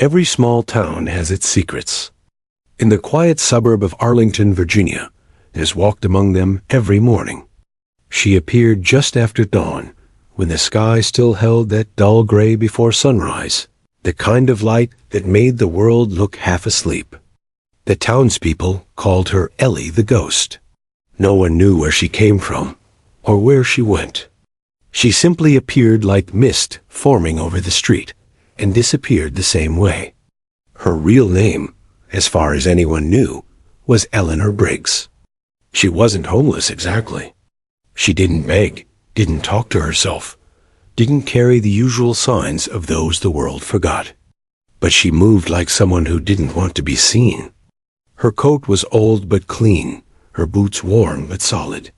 Every small town has its secrets. In the quiet suburb of Arlington, Virginia, Liz walked among them every morning. She appeared just after dawn, when the sky still held that dull gray before sunrise, the kind of light that made the world look half asleep. The townspeople called her Ellie the Ghost. No one knew where she came from, or where she went. She simply appeared like mist forming over the street, and disappeared the same way. Her real name, as far as anyone knew, was Eleanor Briggs. She wasn't homeless exactly. She didn't beg, didn't talk to herself, didn't carry the usual signs of those the world forgot. But she moved like someone who didn't want to be seen. Her coat was old but clean, her boots warm but solid.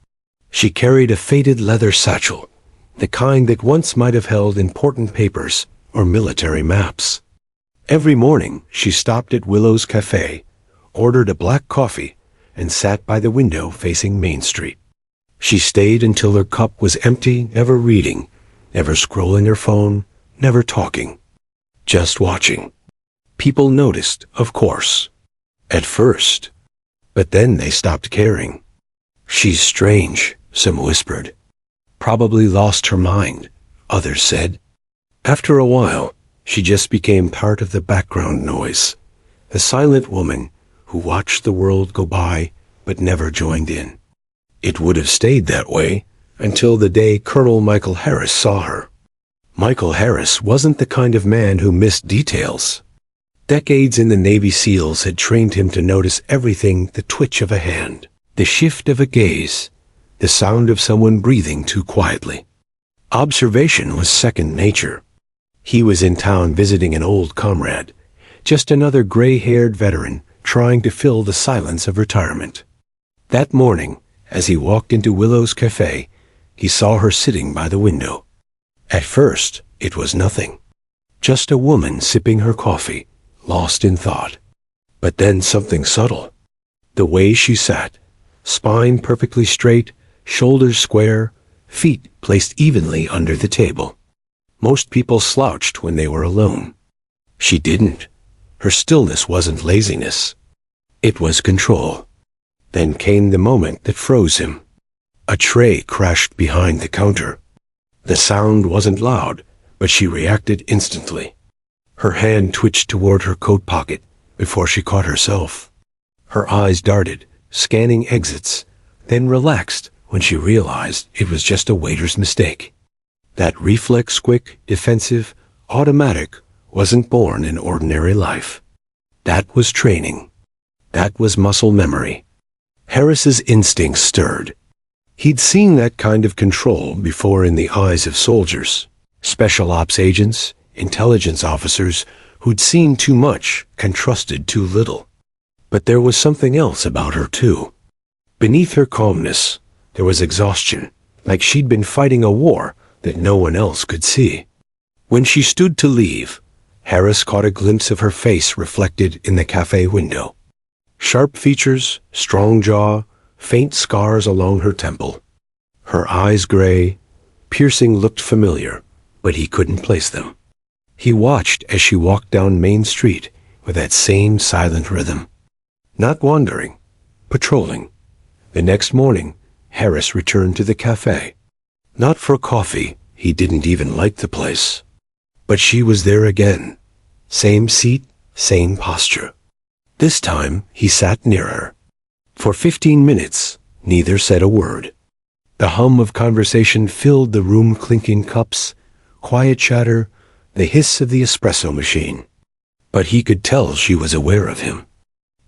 She carried a faded leather satchel, the kind that once might have held important papers or military maps. Every morning she stopped at Willow's Cafe, ordered a black coffee, and sat by the window facing Main Street. She stayed until her cup was empty, never reading, never scrolling her phone, never talking, just watching. People noticed, of course, at first, but then they stopped caring. "She's strange," some whispered. "Probably lost her mind," others said. After a while, she just became part of the background noise, a silent woman who watched the world go by but never joined in. It would have stayed that way until the day Colonel Michael Harris saw her. Michael Harris wasn't the kind of man who missed details. Decades in the Navy SEALs had trained him to notice everything: the twitch of a hand, the shift of a gaze, the sound of someone breathing too quietly. Observation was second nature. He was in town visiting an old comrade, just another gray-haired veteran trying to fill the silence of retirement. That morning, as he walked into Willow's Cafe, he saw her sitting by the window. At first, it was nothing. Just a woman sipping her coffee, lost in thought. But then something subtle. The way she sat, spine perfectly straight, shoulders square, feet placed evenly under the table. Most people slouched when they were alone. She didn't. Her stillness wasn't laziness. It was control. Then came the moment that froze him. A tray crashed behind the counter. The sound wasn't loud, but she reacted instantly. Her hand twitched toward her coat pocket before she caught herself. Her eyes darted, scanning exits, then relaxed when she realized it was just a waiter's mistake. That reflex, quick, defensive, automatic, wasn't born in ordinary life. That was training. That was muscle memory. Harris's instincts stirred. He'd seen that kind of control before in the eyes of soldiers, special ops agents, intelligence officers who'd seen too much and trusted too little. But there was something else about her, too. Beneath her calmness, there was exhaustion, like she'd been fighting a war that no one else could see. When she stood to leave, Harris caught a glimpse of her face reflected in the cafe window. Sharp features, strong jaw, faint scars along her temple. Her eyes gray, piercing, looked familiar, but he couldn't place them. He watched as she walked down Main Street with that same silent rhythm. Not wandering, patrolling. The next morning, Harris returned to the cafe. Not for coffee, he didn't even like the place. But she was there again. Same seat, same posture. This time, he sat near her. For 15 minutes, neither said a word. The hum of conversation filled the room, clinking cups, quiet chatter, the hiss of the espresso machine. But he could tell she was aware of him.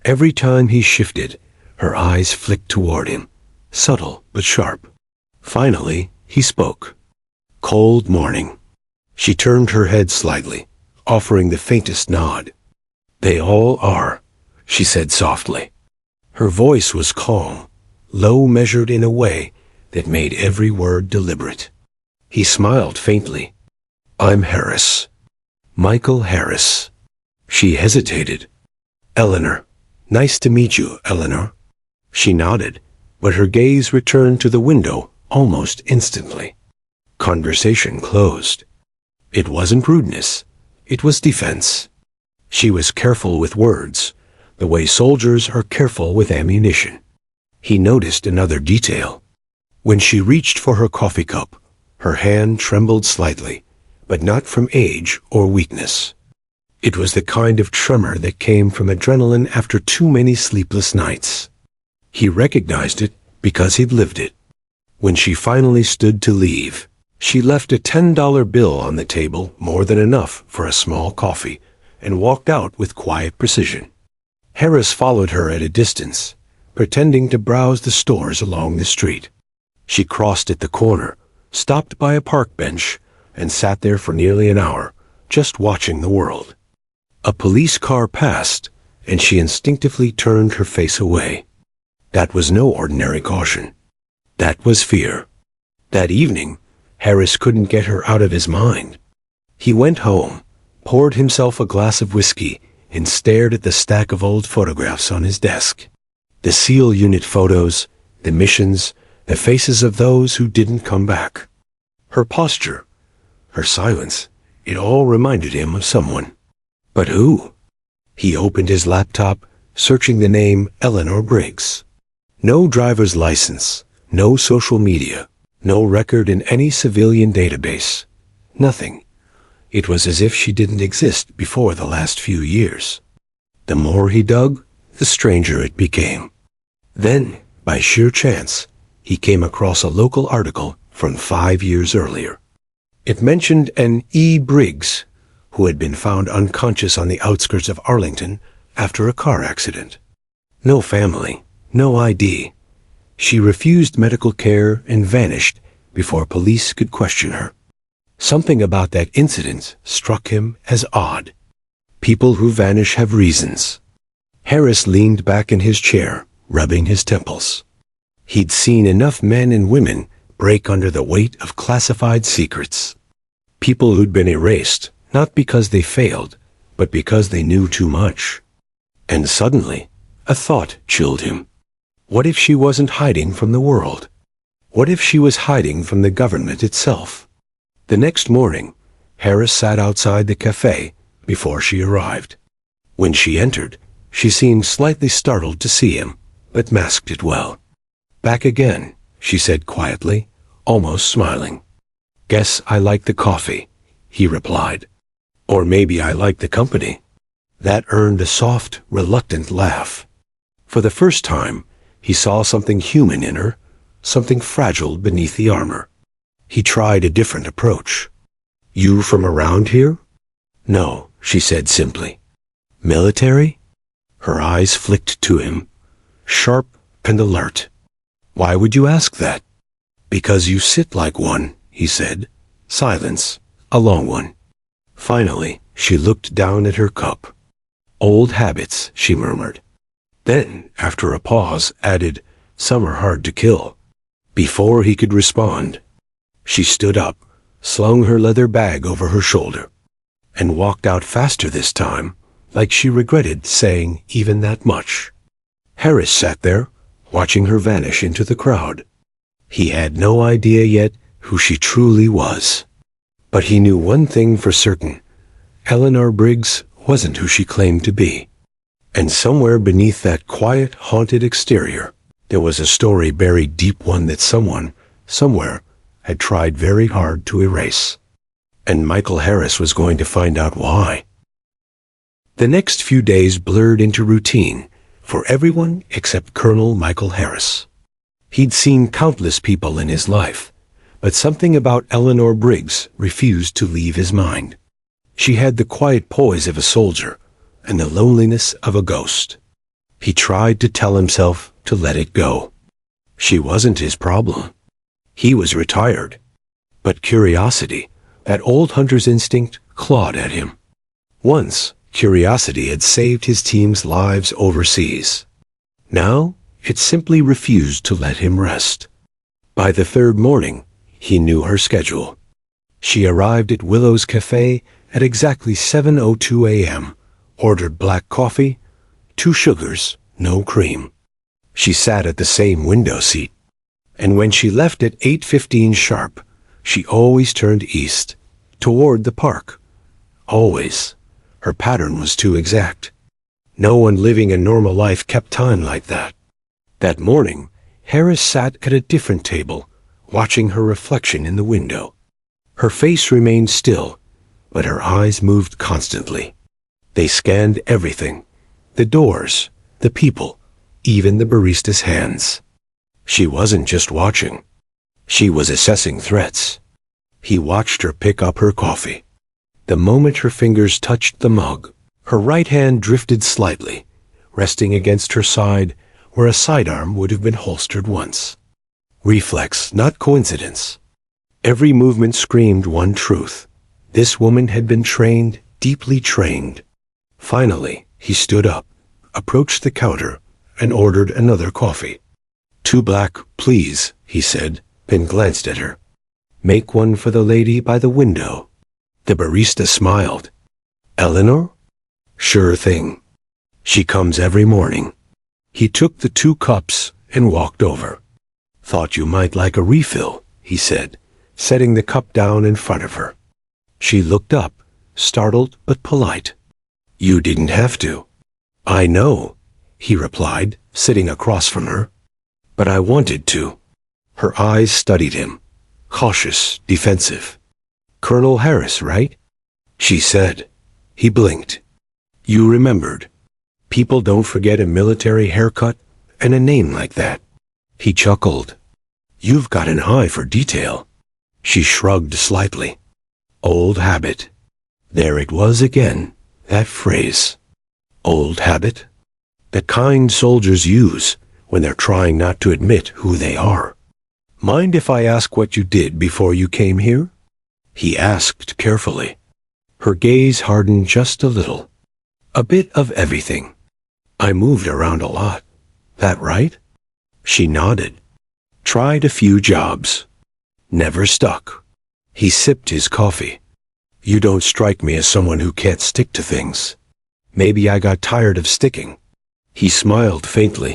Every time he shifted, her eyes flicked toward him, subtle but sharp. Finally, he spoke. "Cold morning." She turned her head slightly, offering the faintest nod. "They all are," she said softly. Her voice was calm, low, measured in a way that made every word deliberate. He smiled faintly. "I'm Harris. Michael Harris." She hesitated. "Eleanor. Nice to meet you, Eleanor." She nodded, but her gaze returned to the window almost instantly. Conversation closed. It wasn't rudeness. It was defense. She was careful with words, the way soldiers are careful with ammunition. He noticed another detail. When she reached for her coffee cup, her hand trembled slightly, but not from age or weakness. It was the kind of tremor that came from adrenaline after too many sleepless nights. He recognized it because he'd lived it. When she finally stood to leave, she left a $10 bill on the table, more than enough for a small coffee, and walked out with quiet precision. Harris followed her at a distance, pretending to browse the stores along the street. She crossed at the corner, stopped by a park bench, and sat there for nearly an hour, just watching the world. A police car passed, and she instinctively turned her face away. That was no ordinary caution. That was fear. That evening, Harris couldn't get her out of his mind. He went home, poured himself a glass of whiskey, and stared at the stack of old photographs on his desk. The SEAL unit photos, the missions, the faces of those who didn't come back. Her posture, her silence, it all reminded him of someone. But who? He opened his laptop, searching the name Eleanor Briggs. No driver's license, no social media, no record in any civilian database. Nothing. It was as if she didn't exist before the last few years. The more he dug, the stranger it became. Then, by sheer chance, he came across a local article from 5 years earlier. It mentioned an E. Briggs, who had been found unconscious on the outskirts of Arlington after a car accident. No family, no ID. She refused medical care and vanished before police could question her. Something about that incident struck him as odd. People who vanish have reasons. Harris leaned back in his chair, rubbing his temples. He'd seen enough men and women break under the weight of classified secrets. People who'd been erased, not because they failed, but because they knew too much. And suddenly, a thought chilled him. What if she wasn't hiding from the world? What if she was hiding from the government itself? The next morning, Harris sat outside the cafe before she arrived. When she entered, she seemed slightly startled to see him, but masked it well. "Back again," she said quietly, almost smiling. "Guess I like the coffee," he replied. "Or maybe I like the company." That earned a soft, reluctant laugh. For the first time, he saw something human in her, something fragile beneath the armor. He tried a different approach. "You from around here?" "No," she said simply. "Military?" Her eyes flicked to him, sharp and alert. "Why would you ask that?" "Because you sit like one," he said. Silence, a long one. Finally, she looked down at her cup. "Old habits," she murmured. Then, after a pause, added, "Some are hard to kill." Before he could respond, she stood up, slung her leather bag over her shoulder, and walked out faster this time, like she regretted saying even that much. Harris sat there, watching her vanish into the crowd. He had no idea yet who she truly was. But he knew one thing for certain. Eleanor Briggs wasn't who she claimed to be. And somewhere beneath that quiet, haunted exterior, there was a story buried deep, one that someone, somewhere, had tried very hard to erase. And Michael Harris was going to find out why. The next few days blurred into routine for everyone except Colonel Michael Harris. He'd seen countless people in his life, but something about Eleanor Briggs refused to leave his mind. She had the quiet poise of a soldier and the loneliness of a ghost. He tried to tell himself to let it go. She wasn't his problem. He was retired. But curiosity, that old hunter's instinct, clawed at him. Once, curiosity had saved his team's lives overseas. Now, it simply refused to let him rest. By the third morning, he knew her schedule. She arrived at Willow's Cafe at exactly 7:02 a.m., ordered black coffee, 2 sugars, no cream. She sat at the same window seat. And when she left at 8:15 sharp, she always turned east, toward the park. Always. Her pattern was too exact. No one living a normal life kept time like that. That morning, Harris sat at a different table, watching her reflection in the window. Her face remained still, but her eyes moved constantly. They scanned everything: the doors, the people, even the barista's hands. She wasn't just watching. She was assessing threats. He watched her pick up her coffee. The moment her fingers touched the mug, her right hand drifted slightly, resting against her side where a sidearm would have been holstered once. Reflex, not coincidence. Every movement screamed one truth. This woman had been trained, deeply trained. Finally, he stood up, approached the counter, and ordered another coffee. "2 black, please," he said, then glanced at her. "Make one for the lady by the window." The barista smiled. "Eleanor?" "Sure thing. She comes every morning." He took the 2 cups and walked over. "Thought you might like a refill," he said, setting the cup down in front of her. She looked up, startled but polite. "You didn't have to." "I know," he replied, sitting across from her. "But I wanted to." Her eyes studied him, cautious, defensive. "Colonel Harris, right?" she said. He blinked. "You remembered. People don't forget a military haircut and a name like that." He chuckled. "You've got an eye for detail." She shrugged slightly. Old habit. There it was again, that phrase. Old habit. The kind soldiers use when they're trying not to admit who they are. "Mind if I ask what you did before you came here?" he asked carefully. Her gaze hardened just a little. "A bit of everything. I moved around a lot. That right?" She nodded. "Tried a few jobs. Never stuck." He sipped his coffee. "You don't strike me as someone who can't stick to things. Maybe I got tired of sticking." He smiled faintly.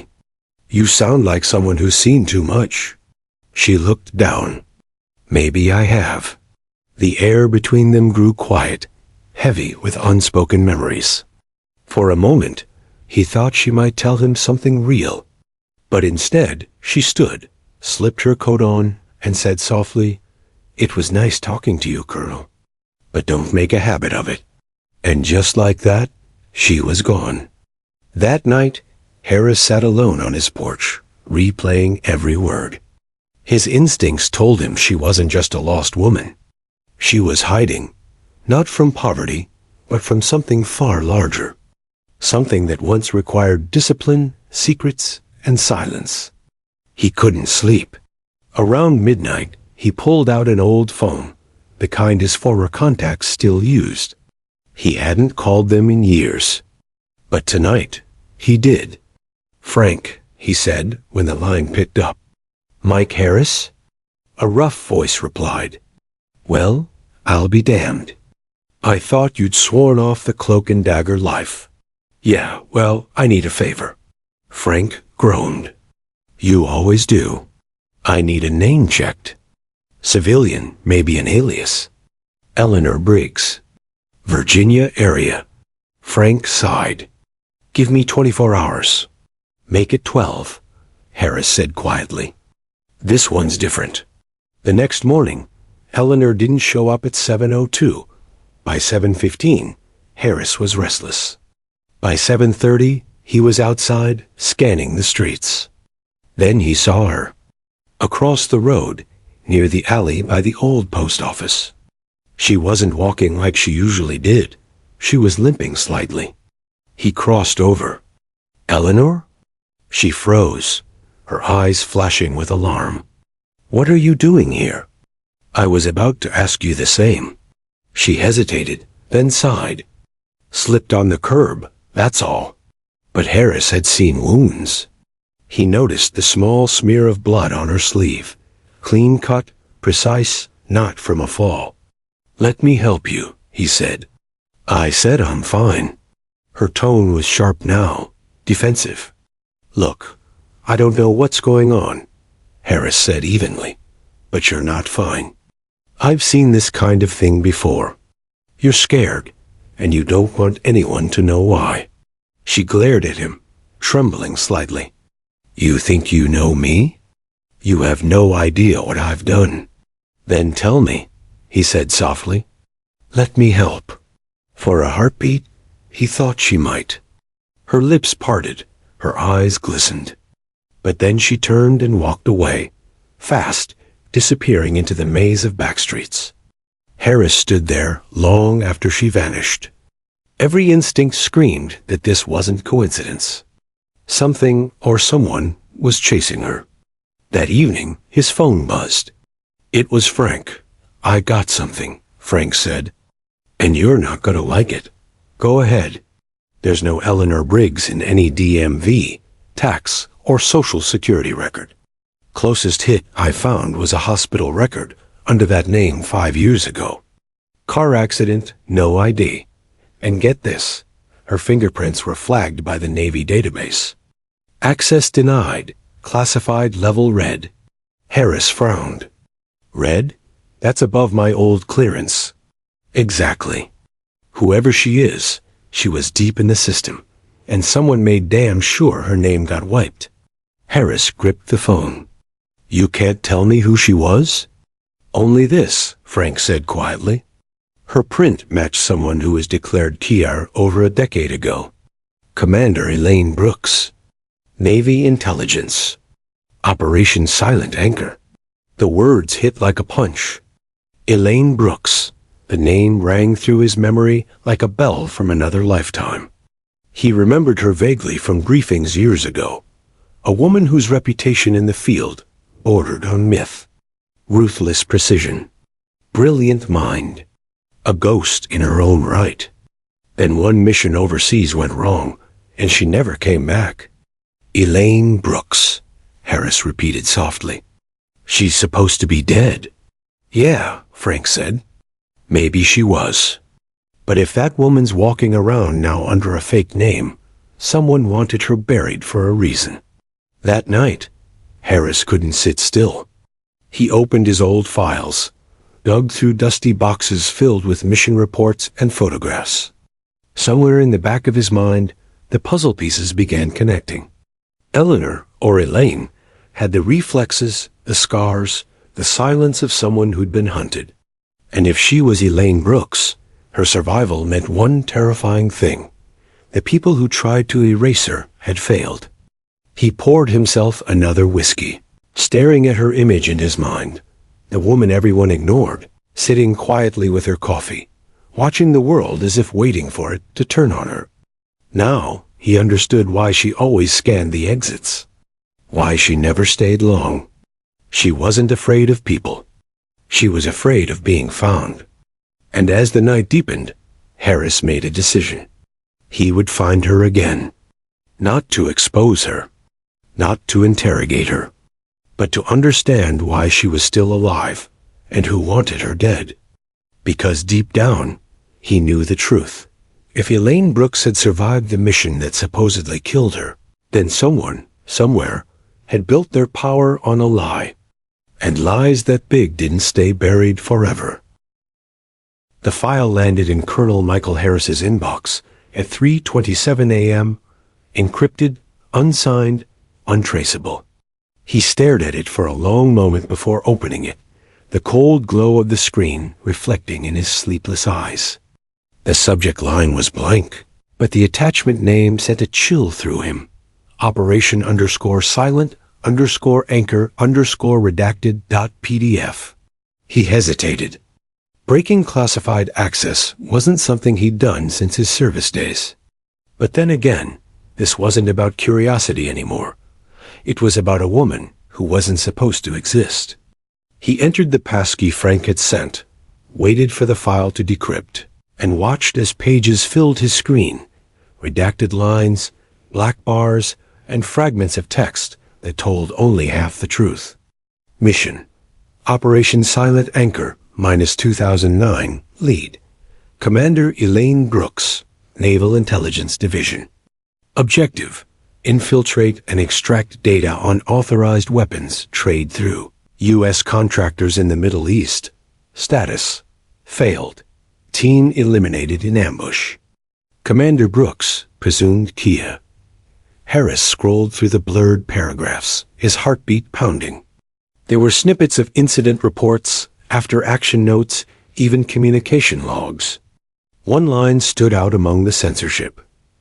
"You sound like someone who's seen too much." She looked down. "Maybe I have." The air between them grew quiet, heavy with unspoken memories. For a moment, he thought she might tell him something real. But instead, she stood, slipped her coat on, and said softly, "It was nice talking to you, Colonel. But don't make a habit of it." And just like that, she was gone. That night, Harris sat alone on his porch, replaying every word. His instincts told him she wasn't just a lost woman. She was hiding, not from poverty, but from something far larger. Something that once required discipline, secrets, and silence. He couldn't sleep. Around midnight, he pulled out an old phone, the kind his former contacts still used. He hadn't called them in years. But tonight, he did. "Frank," he said when the line picked up. "Mike Harris?" A rough voice replied. "Well, I'll be damned. I thought you'd sworn off the cloak and dagger life." "Yeah, well, I need a favor." Frank groaned. "You always do." "I need a name checked." "Civilian, maybe an alias." "Eleanor Briggs." "Virginia area." Frank sighed. "Give me 24 hours. "Make it 12, Harris said quietly. "This one's different." The next morning, Eleanor didn't show up at 7:02. By 7:15, Harris was restless. By 7:30, he was outside, scanning the streets. Then he saw her. Across the road, near the alley by the old post office. She wasn't walking like she usually did. She was limping slightly. He crossed over. "Eleanor?" She froze, her eyes flashing with alarm. "What are you doing here?" "I was about to ask you the same." She hesitated, then sighed. "Slipped on the curb, that's all." But Harris had seen wounds. He noticed the small smear of blood on her sleeve. Clean cut, precise, not from a fall. "Let me help you," he said. "I said I'm fine." Her tone was sharp now, defensive. "Look, I don't know what's going on," Harris said evenly, "but you're not fine. I've seen this kind of thing before. You're scared, and you don't want anyone to know why. She glared at him, trembling slightly. You think you know me? You have no idea what I've done. Then tell me, he said softly. Let me help. For a heartbeat, he thought she might. Her lips parted, her eyes glistened. But then she turned and walked away, fast, disappearing into the maze of backstreets. Harris stood there long after she vanished. Every instinct screamed that this wasn't coincidence. Something or someone was chasing her. That evening, his phone buzzed. It was Frank. I got something, Frank said. And you're not going to like it. Go ahead. There's no Eleanor Briggs in any DMV, tax, or social security record. Closest hit I found was a hospital record under that name 5 years ago. Car accident, no ID. And get this, her fingerprints were flagged by the Navy database. Access denied, classified level red. Harris frowned. Red? That's above my old clearance. Exactly. Whoever she is, she was deep in the system, and someone made damn sure her name got wiped. Harris gripped the phone. You can't tell me who she was? Only this, Frank said quietly. Her print matched someone who was declared Kiar over a decade ago. Commander Elaine Brooks. Navy Intelligence. Operation Silent Anchor. The words hit like a punch. Elaine Brooks. The name rang through his memory like a bell from another lifetime. He remembered her vaguely from briefings years ago. A woman whose reputation in the field bordered on myth. Ruthless precision. Brilliant mind. A ghost in her own right. Then one mission overseas went wrong, and she never came back. Elaine Brooks, Harris repeated softly. She's supposed to be dead. Yeah, Frank said. Maybe she was. But if that woman's walking around now under a fake name, someone wanted her buried for a reason. That night, Harris couldn't sit still. He opened his old files, dug through dusty boxes filled with mission reports and photographs. Somewhere in the back of his mind, the puzzle pieces began connecting. Eleanor, or Elaine, had the reflexes, the scars, the silence of someone who'd been hunted. And if she was Elaine Brooks, her survival meant one terrifying thing. The people who tried to erase her had failed. He poured himself another whiskey, staring at her image in his mind, the woman everyone ignored, sitting quietly with her coffee, watching the world as if waiting for it to turn on her. Now he understood why she always scanned the exits, why she never stayed long. She wasn't afraid of people. She was afraid of being found. And as the night deepened, Harris made a decision. He would find her again, not to expose her, not to interrogate her, but to understand why she was still alive and who wanted her dead. Because deep down, he knew the truth. If Elaine Brooks had survived the mission that supposedly killed her, then someone, somewhere, had built their power on a lie. And lies that big didn't stay buried forever. The file landed in Colonel Michael Harris's inbox at 3:27 a.m., encrypted, unsigned, untraceable. He stared at it for a long moment before opening it, the cold glow of the screen reflecting in his sleepless eyes. The subject line was blank, but the attachment name sent a chill through him. Operation_silent_anchor_redacted.pdf. He hesitated. Breaking classified access wasn't something he'd done since his service days. But then again, this wasn't about curiosity anymore. It was about a woman who wasn't supposed to exist. He entered the passkey Frank had sent, waited for the file to decrypt, and watched as pages filled his screen, redacted lines, black bars, and fragments of text that told only half the truth. Mission: Operation Silent Anchor, -2009, Lead. Commander Elaine Brooks, Naval Intelligence Division. Objective: infiltrate and extract data on authorized weapons trade through U.S. contractors in the Middle East. Status: failed. Teen eliminated in ambush. Commander Brooks, presumed Kia. Harris scrolled through the blurred paragraphs, his heartbeat pounding. There were snippets of incident reports, after-action notes, even communication logs. One line stood out among the censorship.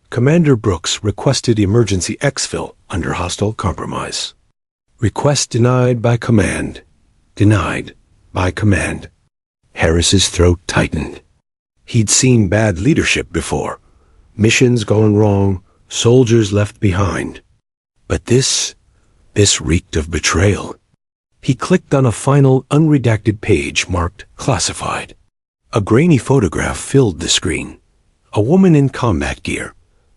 Commander Brooks requested emergency exfil under hostile compromise. Request denied by command. Denied by command. Harris's throat tightened. He'd seen bad leadership before. Missions gone wrong, soldiers left behind. But this reeked of betrayal. He clicked on a final unredacted page marked classified. A grainy photograph filled the screen. A woman in combat gear,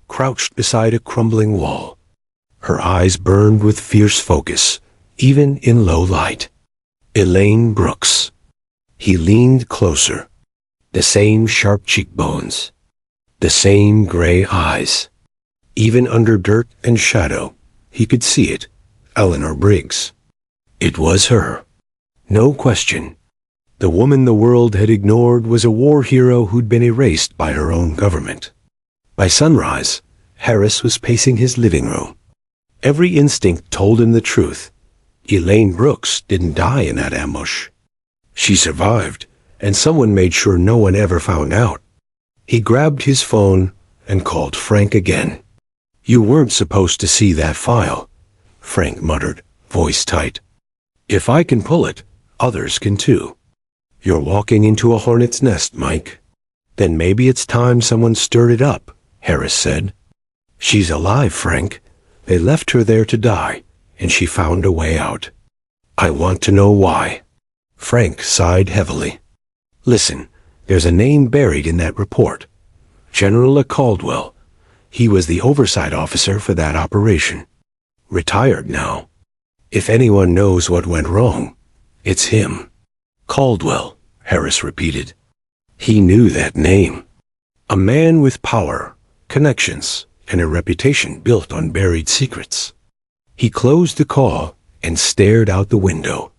crouched beside a crumbling wall. Her eyes burned with fierce focus, even in low light. Elaine Brooks. He leaned closer. The same sharp cheekbones. The same gray eyes. Even under dirt and shadow, he could see it. Eleanor Briggs. It was her. No question. The woman the world had ignored was a war hero who'd been erased by her own government. By sunrise, Harris was pacing his living room. Every instinct told him the truth. Elaine Brooks didn't die in that ambush. She survived, and someone made sure no one ever found out. He grabbed his phone and called Frank again. "You weren't supposed to see that file," Frank muttered, voice tight. "If I can pull it, others can too." "You're walking into a hornet's nest, Mike." "Then maybe it's time someone stirred it up," Harris said. "She's alive, Frank. They left her there to die, and she found a way out. I want to know why." Frank sighed heavily. "Listen, there's a name buried in that report. General Caldwell. He was the oversight officer for that operation. Retired now. If anyone knows what went wrong, it's him." "Caldwell," Harris repeated. He knew that name. A man with power, connections, and a reputation built on buried secrets. He closed the call and stared out the window.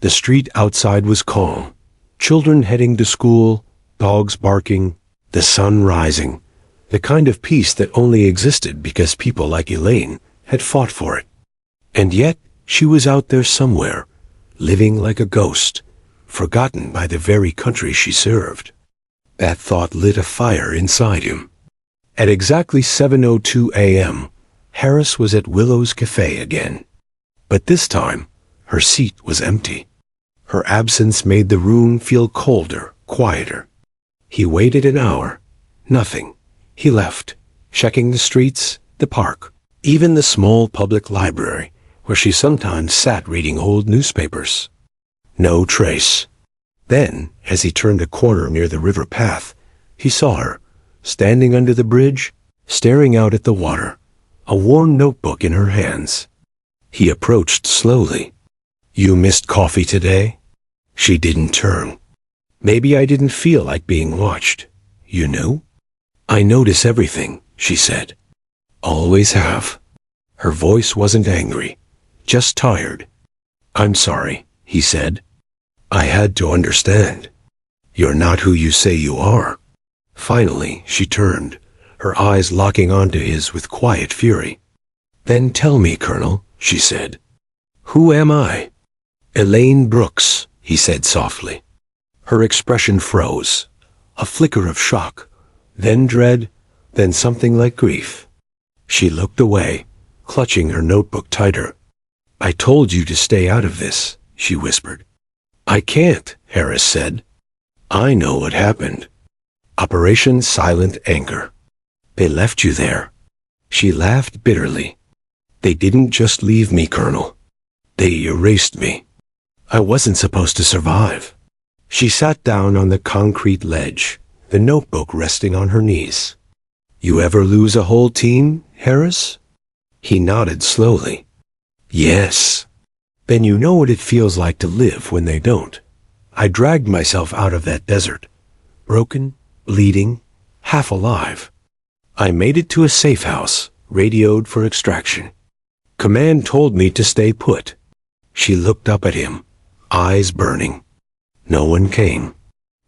The street outside was calm. Children heading to school, dogs barking, the sun rising. The kind of peace that only existed because people like Elaine had fought for it. And yet, she was out there somewhere, living like a ghost, forgotten by the very country she served. That thought lit a fire inside him. At exactly 7:02 a.m., Harris was at Willow's Cafe again. But this time, her seat was empty. Her absence made the room feel colder, quieter. He waited an hour. Nothing. He left, checking the streets, the park, even the small public library, where she sometimes sat reading old newspapers. No trace. Then, as he turned a corner near the river path, he saw her, standing under the bridge, staring out at the water, a worn notebook in her hands. He approached slowly. "You missed coffee today?" She didn't turn. "Maybe I didn't feel like being watched. You knew?" "I notice everything," she said. "Always have." Her voice wasn't angry, just tired. "I'm sorry," he said. "I had to understand. You're not who you say you are." Finally, she turned, her eyes locking onto his with quiet fury. "Then tell me, Colonel," she said. "Who am I?" "Elaine Brooks," he said softly. Her expression froze, a flicker of shock, then dread, then something like grief. She looked away, clutching her notebook tighter. "I told you to stay out of this," she whispered. "I can't," Harris said. "I know what happened. Operation Silent Anchor. They left you there." She laughed bitterly. "They didn't just leave me, Colonel. They erased me. I wasn't supposed to survive." She sat down on the concrete ledge, the notebook resting on her knees. "You ever lose a whole team, Harris?" He nodded slowly. "Yes." "Then you know what it feels like to live when they don't. I dragged myself out of that desert, broken, bleeding, half alive. I made it to a safe house, radioed for extraction. Command told me to stay put." She looked up at him, eyes burning. No one came.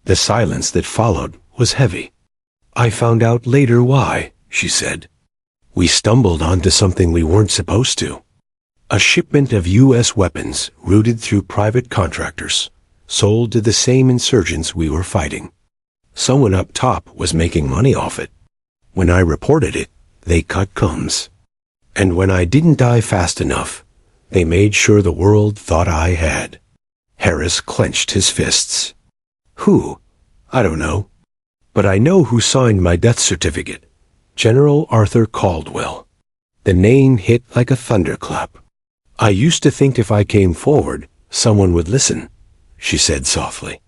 The silence that followed was heavy. "I found out later why," she said. "We stumbled onto something we weren't supposed to. A shipment of U.S. weapons routed through private contractors, sold to the same insurgents we were fighting. Someone up top was making money off it. When I reported it, they cut comms. And when I didn't die fast enough, they made sure the world thought I had." Harris clenched his fists. "Who? I don't know. But I know who signed my death certificate. General Arthur Caldwell." The name hit like a thunderclap. "I used to think if I came forward, someone would listen," she said softly.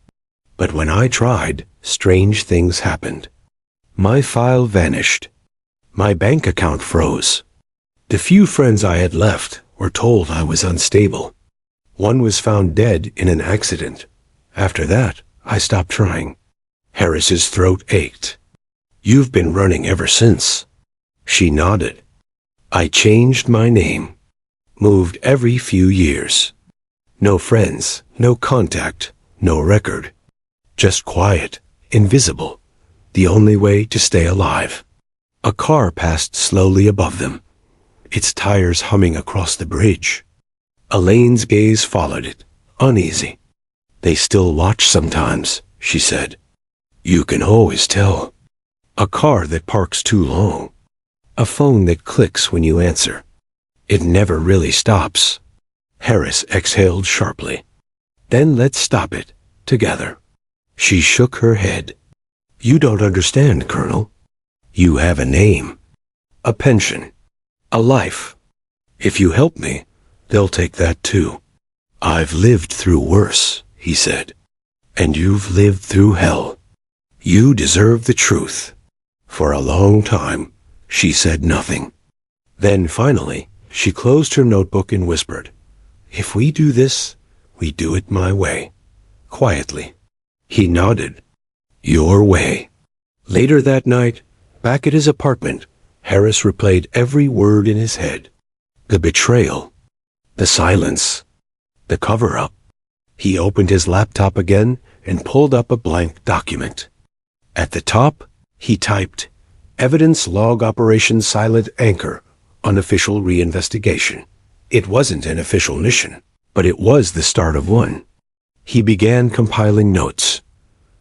"But when I tried, strange things happened. My file vanished. My bank account froze. The few friends I had left were told I was unstable. One was found dead in an accident. After that, I stopped trying." Harris's throat ached. "You've been running ever since." She nodded. "I changed my name. Moved every few years. No friends, no contact, no record. Just quiet, invisible. The only way to stay alive." A car passed slowly above them, its tires humming across the bridge. Elaine's gaze followed it, uneasy. "They still watch sometimes," she said. "You can always tell. A car that parks too long. A phone that clicks when you answer. It never really stops." Harris exhaled sharply. "Then let's stop it, together." She shook her head. "You don't understand, Colonel. You have a name, a pension, a life. If you help me, they'll take that too." "I've lived through worse," he said. "And you've lived through hell. You deserve the truth." For a long time, she said nothing. Then finally, she closed her notebook and whispered, "If we do this, we do it my way." Quietly. He nodded. "Your way." Later that night, back at his apartment, Harris replayed every word in his head. The betrayal. The silence. The cover-up. He opened his laptop again and pulled up a blank document. At the top, he typed, "Evidence Log Operation Silent Anchor, Unofficial Reinvestigation." It wasn't an official mission, but it was the start of one. He began compiling notes.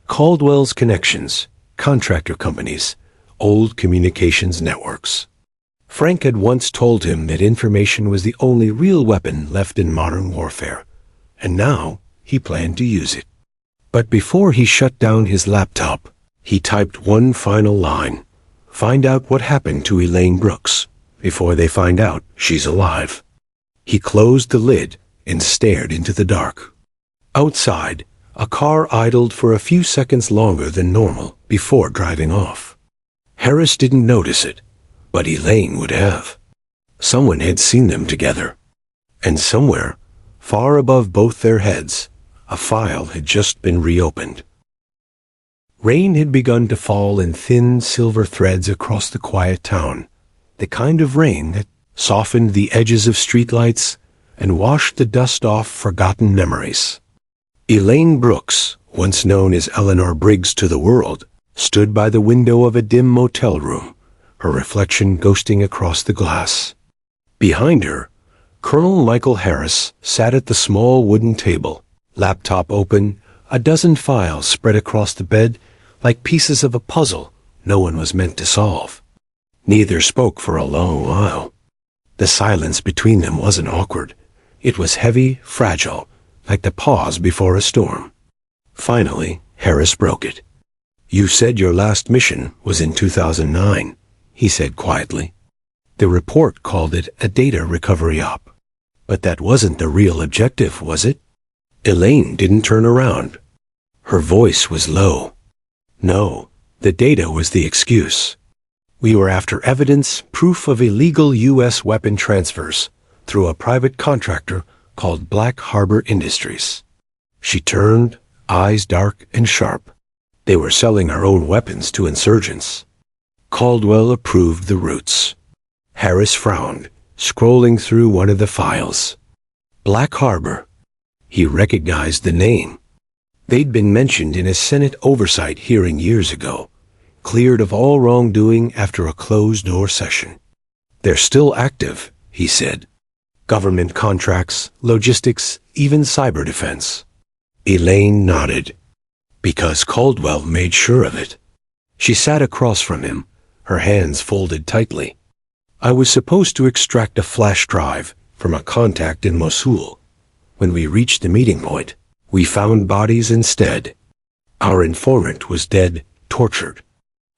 Caldwell's connections, contractor companies, old communications networks. Frank had once told him that information was the only real weapon left in modern warfare, and now he planned to use it. But before he shut down his laptop, he typed one final line. "Find out what happened to Elaine Brooks before they find out she's alive." He closed the lid and stared into the dark. Outside, a car idled for a few seconds longer than normal before driving off. Harris didn't notice it, but Elaine would have. Someone had seen them together. And somewhere, far above both their heads, a file had just been reopened. Rain had begun to fall in thin silver threads across the quiet town, the kind of rain that softened the edges of streetlights and washed the dust off forgotten memories. Elaine Brooks, once known as Eleanor Briggs to the world, stood by the window of a dim motel room, her reflection ghosting across the glass. Behind her, Colonel Michael Harris sat at the small wooden table, laptop open, a dozen files spread across the bed like pieces of a puzzle no one was meant to solve. Neither spoke for a long while. The silence between them wasn't awkward. It was heavy, fragile, like the pause before a storm. Finally, Harris broke it. "You said your last mission was in 2009, he said quietly. "The report called it a data recovery op. But that wasn't the real objective, was it?" Elaine didn't turn around. Her voice was low. "No, the data was the excuse. We were after evidence, proof of illegal U.S. weapon transfers through a private contractor called Black Harbor Industries." She turned, eyes dark and sharp. "They were selling our own weapons to insurgents." Caldwell approved the routes. Harris frowned, scrolling through one of the files. Black Harbor. He recognized the name. They'd been mentioned in a Senate oversight hearing years ago, cleared of all wrongdoing after a closed-door session. They're still active, he said. Government contracts, logistics, even cyber defense. Elaine nodded. Because Caldwell made sure of it. She sat across from him, her hands folded tightly. I was supposed to extract a flash drive from a contact in Mosul. When we reached the meeting point, we found bodies instead. Our informant was dead, tortured.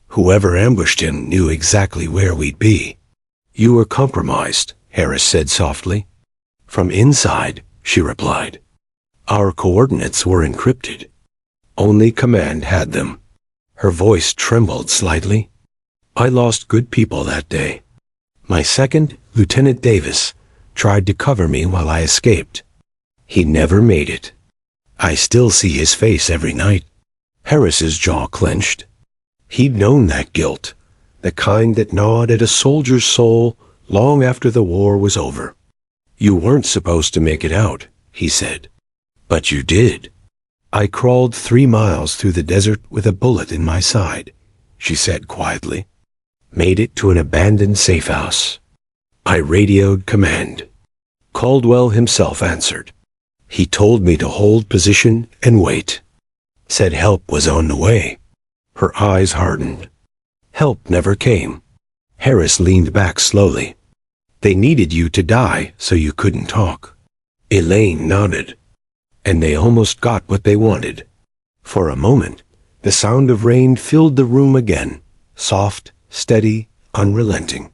Whoever ambushed him knew exactly where we'd be. You were compromised, Harris said softly. From inside, she replied. Our coordinates were encrypted. Only command had them. Her voice trembled slightly. I lost good people that day. My second, Lieutenant Davis, tried to cover me while I escaped. He never made it. I still see his face every night. Harris's jaw clenched. He'd known that guilt, the kind that gnawed at a soldier's soul long after the war was over. You weren't supposed to make it out, he said. But you did. I crawled 3 miles through the desert with a bullet in my side, she said quietly. Made it to an abandoned safe house. I radioed command. Caldwell himself answered. He told me to hold position and wait. Said help was on the way. Her eyes hardened. Help never came. Harris leaned back slowly. They needed you to die so you couldn't talk. Elaine nodded. And they almost got what they wanted. For a moment, the sound of rain filled the room again, soft, steady, unrelenting.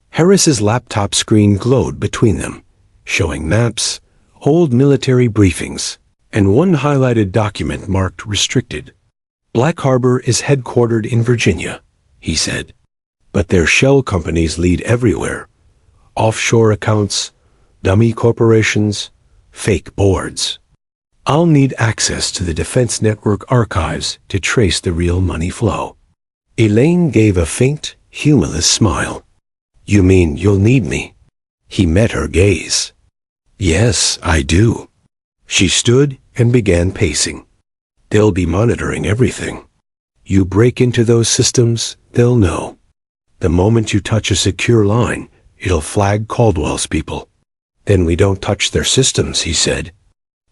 Harris's laptop screen glowed between them, showing maps, old military briefings, and one highlighted document marked restricted. Black Harbor is headquartered in Virginia, he said. But their shell companies lead everywhere. Offshore accounts, dummy corporations, fake boards. I'll need access to the Defense Network archives to trace the real money flow. Elaine gave a faint, humorless smile. You mean you'll need me? He met her gaze. Yes, I do. She stood and began pacing. They'll be monitoring everything. You break into those systems, they'll know. The moment you touch a secure line, it'll flag Caldwell's people. Then we don't touch their systems, he said.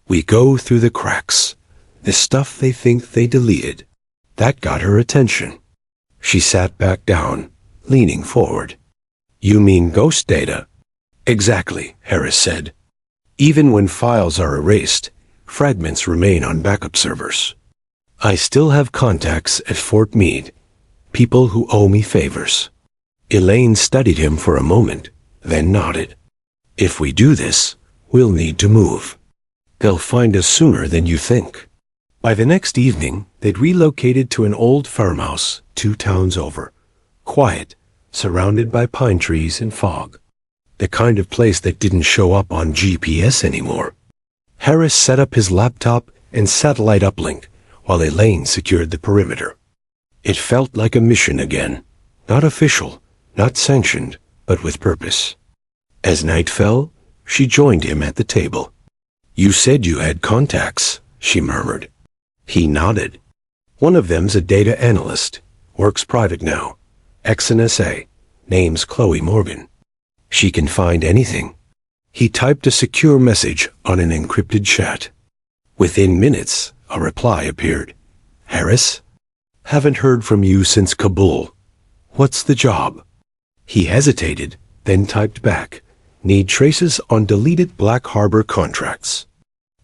We go through the cracks, the stuff they think they deleted. That got her attention. She sat back down, leaning forward. You mean ghost data? Exactly, Harris said. Even when files are erased, fragments remain on backup servers. I still have contacts at Fort Meade, people who owe me favors. Elaine studied him for a moment, then nodded. If we do this, we'll need to move. They'll find us sooner than you think. By the next evening, they'd relocated to an old farmhouse 2 towns over. Quiet, surrounded by pine trees and fog. The kind of place that didn't show up on GPS anymore. Harris set up his laptop and satellite uplink, while Elaine secured the perimeter. It felt like a mission again. Not official, not sanctioned, but with purpose. As night fell, she joined him at the table. You said you had contacts, she murmured. He nodded. One of them's a data analyst, works private now. ex-NSA, name's Chloe Morgan. She can find anything. He typed a secure message on an encrypted chat. Within minutes, a reply appeared. Harris? Haven't heard from you since Kabul. What's the job? He hesitated, then typed back. Need traces on deleted Black Harbor contracts.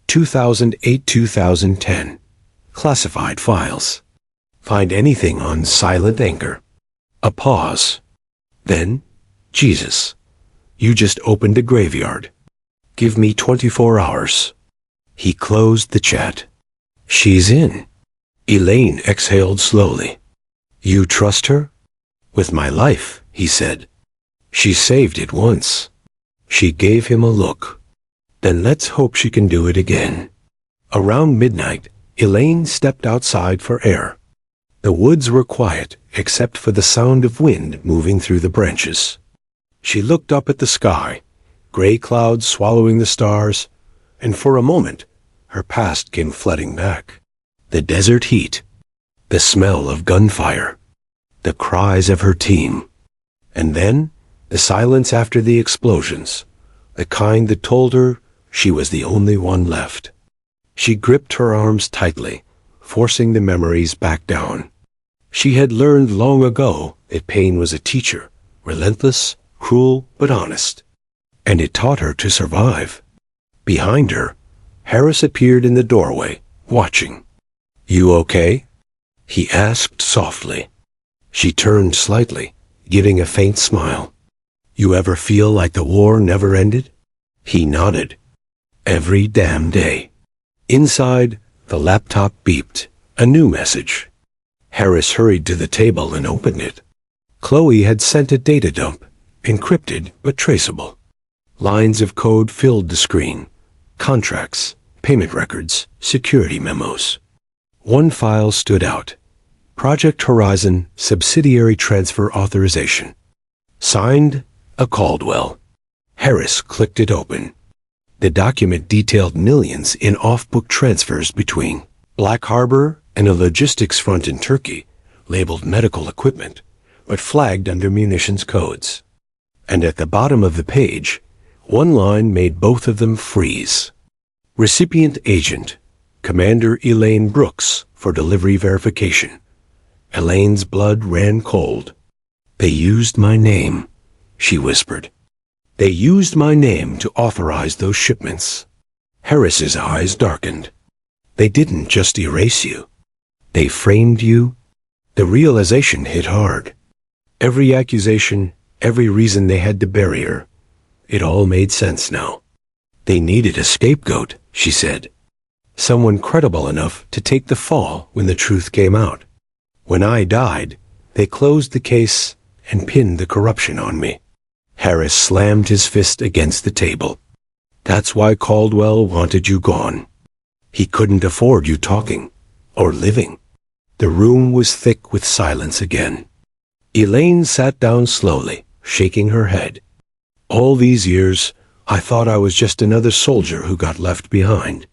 2008-2010. Classified files. Find anything on Silent Anchor. A pause. Then, Jesus. You just opened a graveyard. Give me 24 hours. He closed the chat. She's in. Elaine exhaled slowly. You trust her? With my life, he said. She saved it once. She gave him a look. Then let's hope she can do it again. Around midnight, Elaine stepped outside for air. The woods were quiet, except for the sound of wind moving through the branches. She looked up at the sky, gray clouds swallowing the stars, and for a moment, her past came flooding back. The desert heat, the smell of gunfire, the cries of her team, and then the silence after the explosions, the kind that told her she was the only one left. She gripped her arms tightly, forcing the memories back down. She had learned long ago that pain was a teacher, relentless, cruel, but honest. And it taught her to survive. Behind her, Harris appeared in the doorway, watching. "You okay?" he asked softly. She turned slightly, giving a faint smile. "You ever feel like the war never ended?" He nodded. "Every damn day." Inside, the laptop beeped. A new message. Harris hurried to the table and opened it. Chloe had sent a data dump, encrypted but traceable. Lines of code filled the screen. Contracts, payment records, security memos. One file stood out. Project Horizon Subsidiary Transfer Authorization. Signed, a Caldwell. Harris clicked it open. The document detailed millions in off-book transfers between Black Harbor and a logistics front in Turkey, labeled medical equipment, but flagged under munitions codes. And at the bottom of the page, one line made both of them freeze. Recipient agent, Commander Elaine Brooks, for delivery verification. Elaine's blood ran cold. "They used my name," she whispered. "They used my name to authorize those shipments." Harris's eyes darkened. "They didn't just erase you. They framed you." The realization hit hard. Every accusation, every reason they had to bury her. It all made sense now. "They needed a scapegoat," she said. "Someone credible enough to take the fall when the truth came out. When I died, they closed the case and pinned the corruption on me." Harris slammed his fist against the table. "That's why Caldwell wanted you gone. He couldn't afford you talking, or living." The room was thick with silence again. Elaine sat down slowly, shaking her head. "All these years, I thought I was just another soldier who got left behind.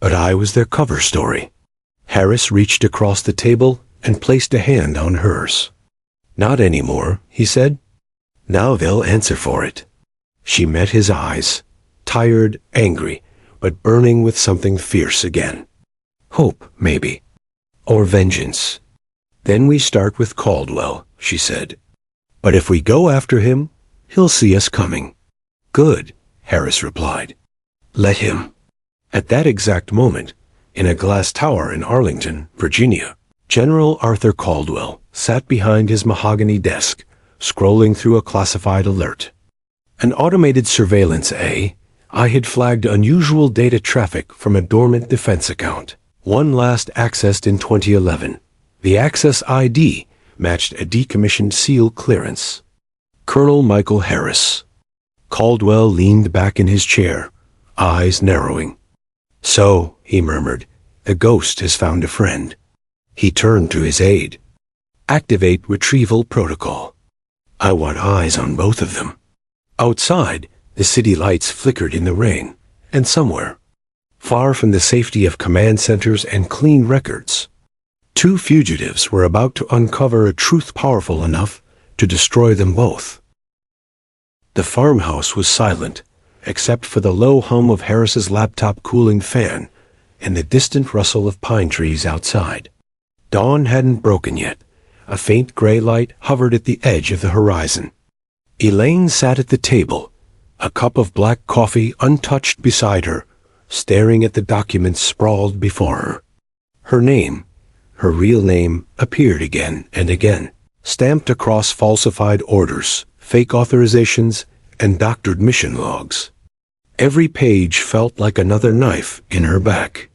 But I was their cover story." Harris reached across the table and placed a hand on hers. "Not anymore," he said. "Now they'll answer for it." She met his eyes, tired, angry, but burning with something fierce again. "Hope, maybe. Or vengeance. Then we start with Caldwell," she said. "But if we go after him, he'll see us coming." "Good," Harris replied. "Let him." At that exact moment, in a glass tower in Arlington, Virginia, General Arthur Caldwell sat behind his mahogany desk, scrolling through a classified alert. An automated surveillance I had flagged unusual data traffic from a dormant defense account. One last accessed in 2011. The access ID matched a decommissioned SEAL clearance. Colonel Michael Harris. Caldwell leaned back in his chair, eyes narrowing. "So," he murmured, "the ghost has found a friend." He turned to his aide. "Activate retrieval protocol. I want eyes on both of them." Outside, the city lights flickered in the rain, and somewhere, far from the safety of command centers and clean records, two fugitives were about to uncover a truth powerful enough to destroy them both. The farmhouse was silent, except for the low hum of Harris's laptop cooling fan and the distant rustle of pine trees outside. Dawn hadn't broken yet. A faint gray light hovered at the edge of the horizon. Elaine sat at the table, a cup of black coffee untouched beside her, staring at the documents sprawled before her. Her name, her real name, appeared again and again, stamped across falsified orders, fake authorizations, and doctored mission logs. Every page felt like another knife in her back.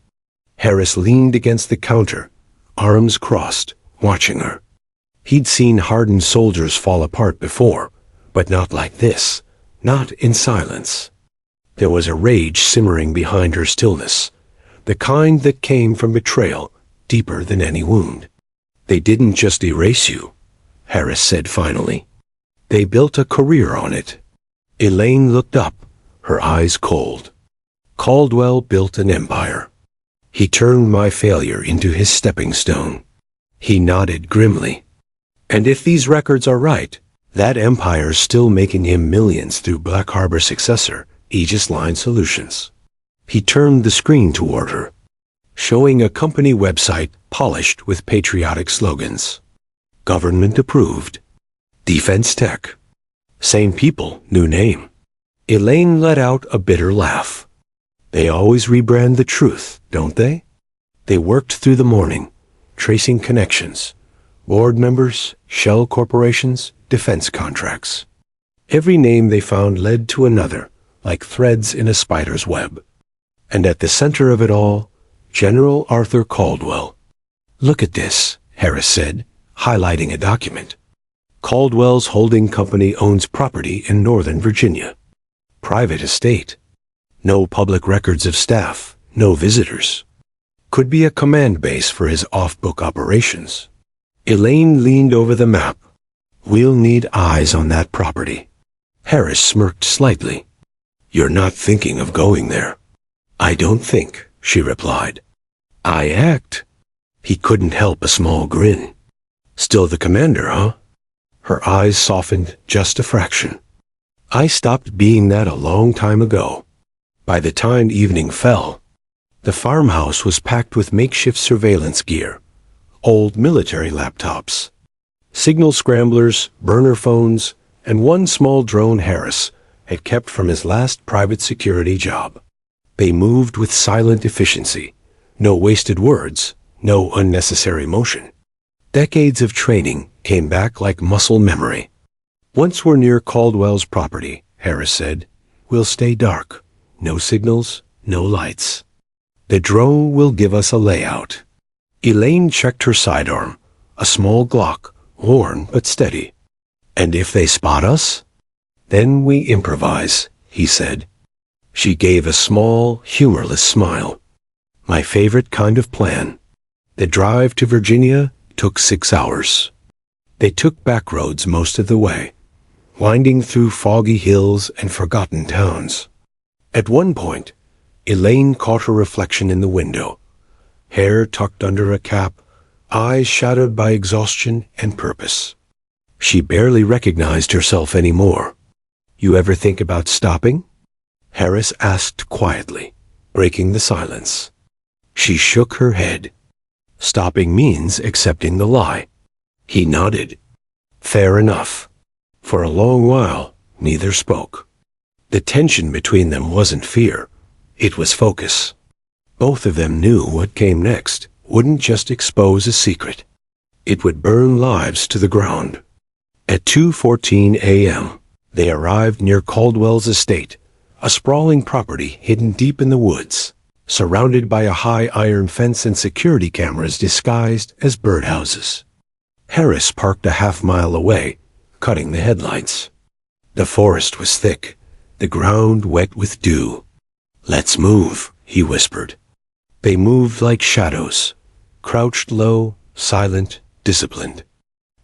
Harris leaned against the counter, arms crossed, watching her. He'd seen hardened soldiers fall apart before, but not like this, not in silence. There was a rage simmering behind her stillness, the kind that came from betrayal, deeper than any wound. "They didn't just erase you," Harris said finally. "They built a career on it." Elaine looked up, her eyes cold. Caldwell built an empire. He turned my failure into his stepping stone. He nodded grimly. And if these records are right, that empire's still making him millions through Black Harbor's successor, Aegis Line Solutions. He turned the screen toward her, showing a company website polished with patriotic slogans. Government approved. Defense tech. Same people, new name. Elaine let out a bitter laugh. They always rebrand the truth, don't they? They worked through the morning, tracing connections. Board members, shell corporations, defense contracts. Every name they found led to another, like threads in a spider's web. And at the center of it all, General Arthur Caldwell. Look at this, Harris said, highlighting a document. Caldwell's holding company owns property in Northern Virginia. Private estate. No public records of staff, no visitors. Could be a command base for his off-book operations. Elaine leaned over the map. We'll need eyes on that property. Harris smirked slightly. You're not thinking of going there. I don't think, she replied. I act. He couldn't help a small grin. Still the commander, huh? Her eyes softened just a fraction. I stopped being that a long time ago. By the time evening fell, the farmhouse was packed with makeshift surveillance gear, old military laptops, signal scramblers, burner phones, and one small drone Harris had kept from his last private security job. They moved with silent efficiency, no wasted words, no unnecessary motion. Decades of training came back like muscle memory. Once we're near Caldwell's property, Harris said, we'll stay dark. No signals, no lights. The drone will give us a layout. Elaine checked her sidearm, a small Glock, worn but steady. And if they spot us? Then we improvise, he said. She gave a small, humorless smile. My favorite kind of plan. The drive to Virginia took 6 hours. They took back roads most of the way, winding through foggy hills and forgotten towns. At one point, Elaine caught her reflection in the window, hair tucked under a cap, eyes shadowed by exhaustion and purpose. She barely recognized herself anymore. You ever think about stopping? Harris asked quietly, breaking the silence. She shook her head. Stopping means accepting the lie. He nodded. Fair enough. For a long while, neither spoke. The tension between them wasn't fear. It was focus. Both of them knew what came next wouldn't just expose a secret. It would burn lives to the ground. At 2:14 a.m., they arrived near Caldwell's estate, a sprawling property hidden deep in the woods, surrounded by a high iron fence and security cameras disguised as birdhouses. Harris parked a half-mile away, cutting the headlights. The forest was thick, the ground wet with dew. Let's move, he whispered. They moved like shadows, crouched low, silent, disciplined.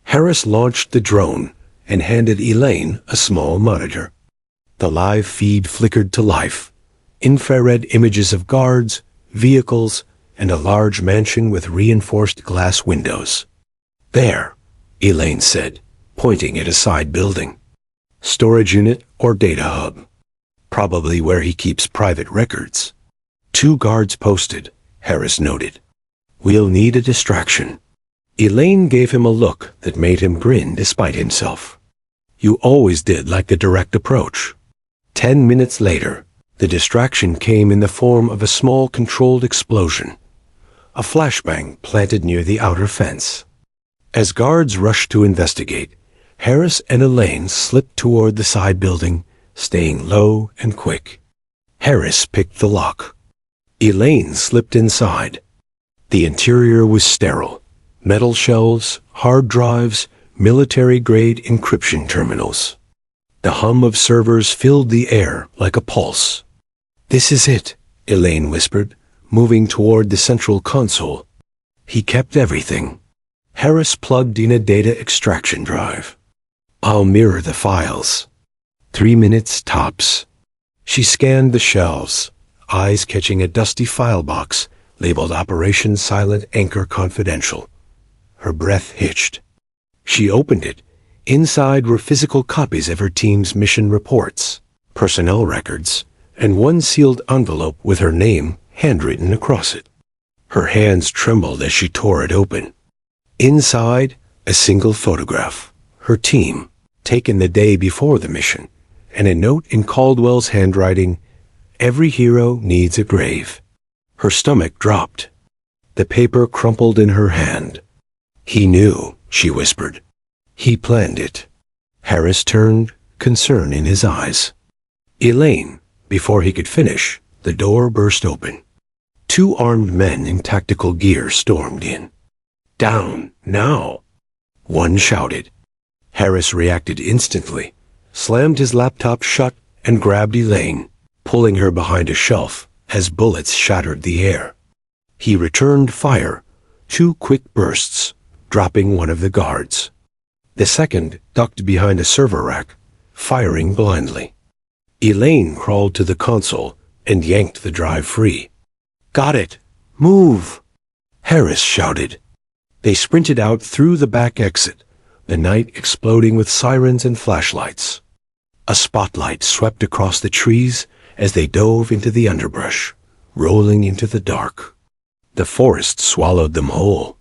Harris launched the drone and handed Elaine a small monitor. The live feed flickered to life, infrared images of guards, vehicles, and a large mansion with reinforced glass windows. There, Elaine said, pointing at a side building. Storage unit or data hub. Probably where he keeps private records. 2 guards posted, Harris noted. We'll need a distraction. Elaine gave him a look that made him grin despite himself. You always did like the direct approach. 10 minutes later, the distraction came in the form of a small controlled explosion. A flashbang planted near the outer fence. As guards rushed to investigate, Harris and Elaine slipped toward the side building, staying low and quick. Harris picked the lock. Elaine slipped inside. The interior was sterile. Metal shelves, hard drives, military-grade encryption terminals. The hum of servers filled the air like a pulse. This is it, Elaine whispered, moving toward the central console. He kept everything. Harris plugged in a data extraction drive. I'll mirror the files. 3 minutes tops. She scanned the shelves, eyes catching a dusty file box labeled Operation Silent Anchor Confidential. Her breath hitched. She opened it. Inside were physical copies of her team's mission reports, personnel records, and one sealed envelope with her name handwritten across it. Her hands trembled as she tore it open. Inside, a single photograph, her team, taken the day before the mission, and a note in Caldwell's handwriting, "Every hero needs a grave." Her stomach dropped. The paper crumpled in her hand. "He knew," she whispered. "He planned it." Harris turned, concern in his eyes. "Elaine," before he could finish, the door burst open. Two armed men in tactical gear stormed in. "Down, now!" one shouted. Harris reacted instantly, slammed his laptop shut, and grabbed Elaine, pulling her behind a shelf as bullets shattered the air. He returned fire, 2 quick bursts, dropping one of the guards. The second ducked behind a server rack, firing blindly. Elaine crawled to the console and yanked the drive free. "Got it! Move!" Harris shouted. They sprinted out through the back exit, the night exploding with sirens and flashlights. A spotlight swept across the trees as they dove into the underbrush, rolling into the dark. The forest swallowed them whole.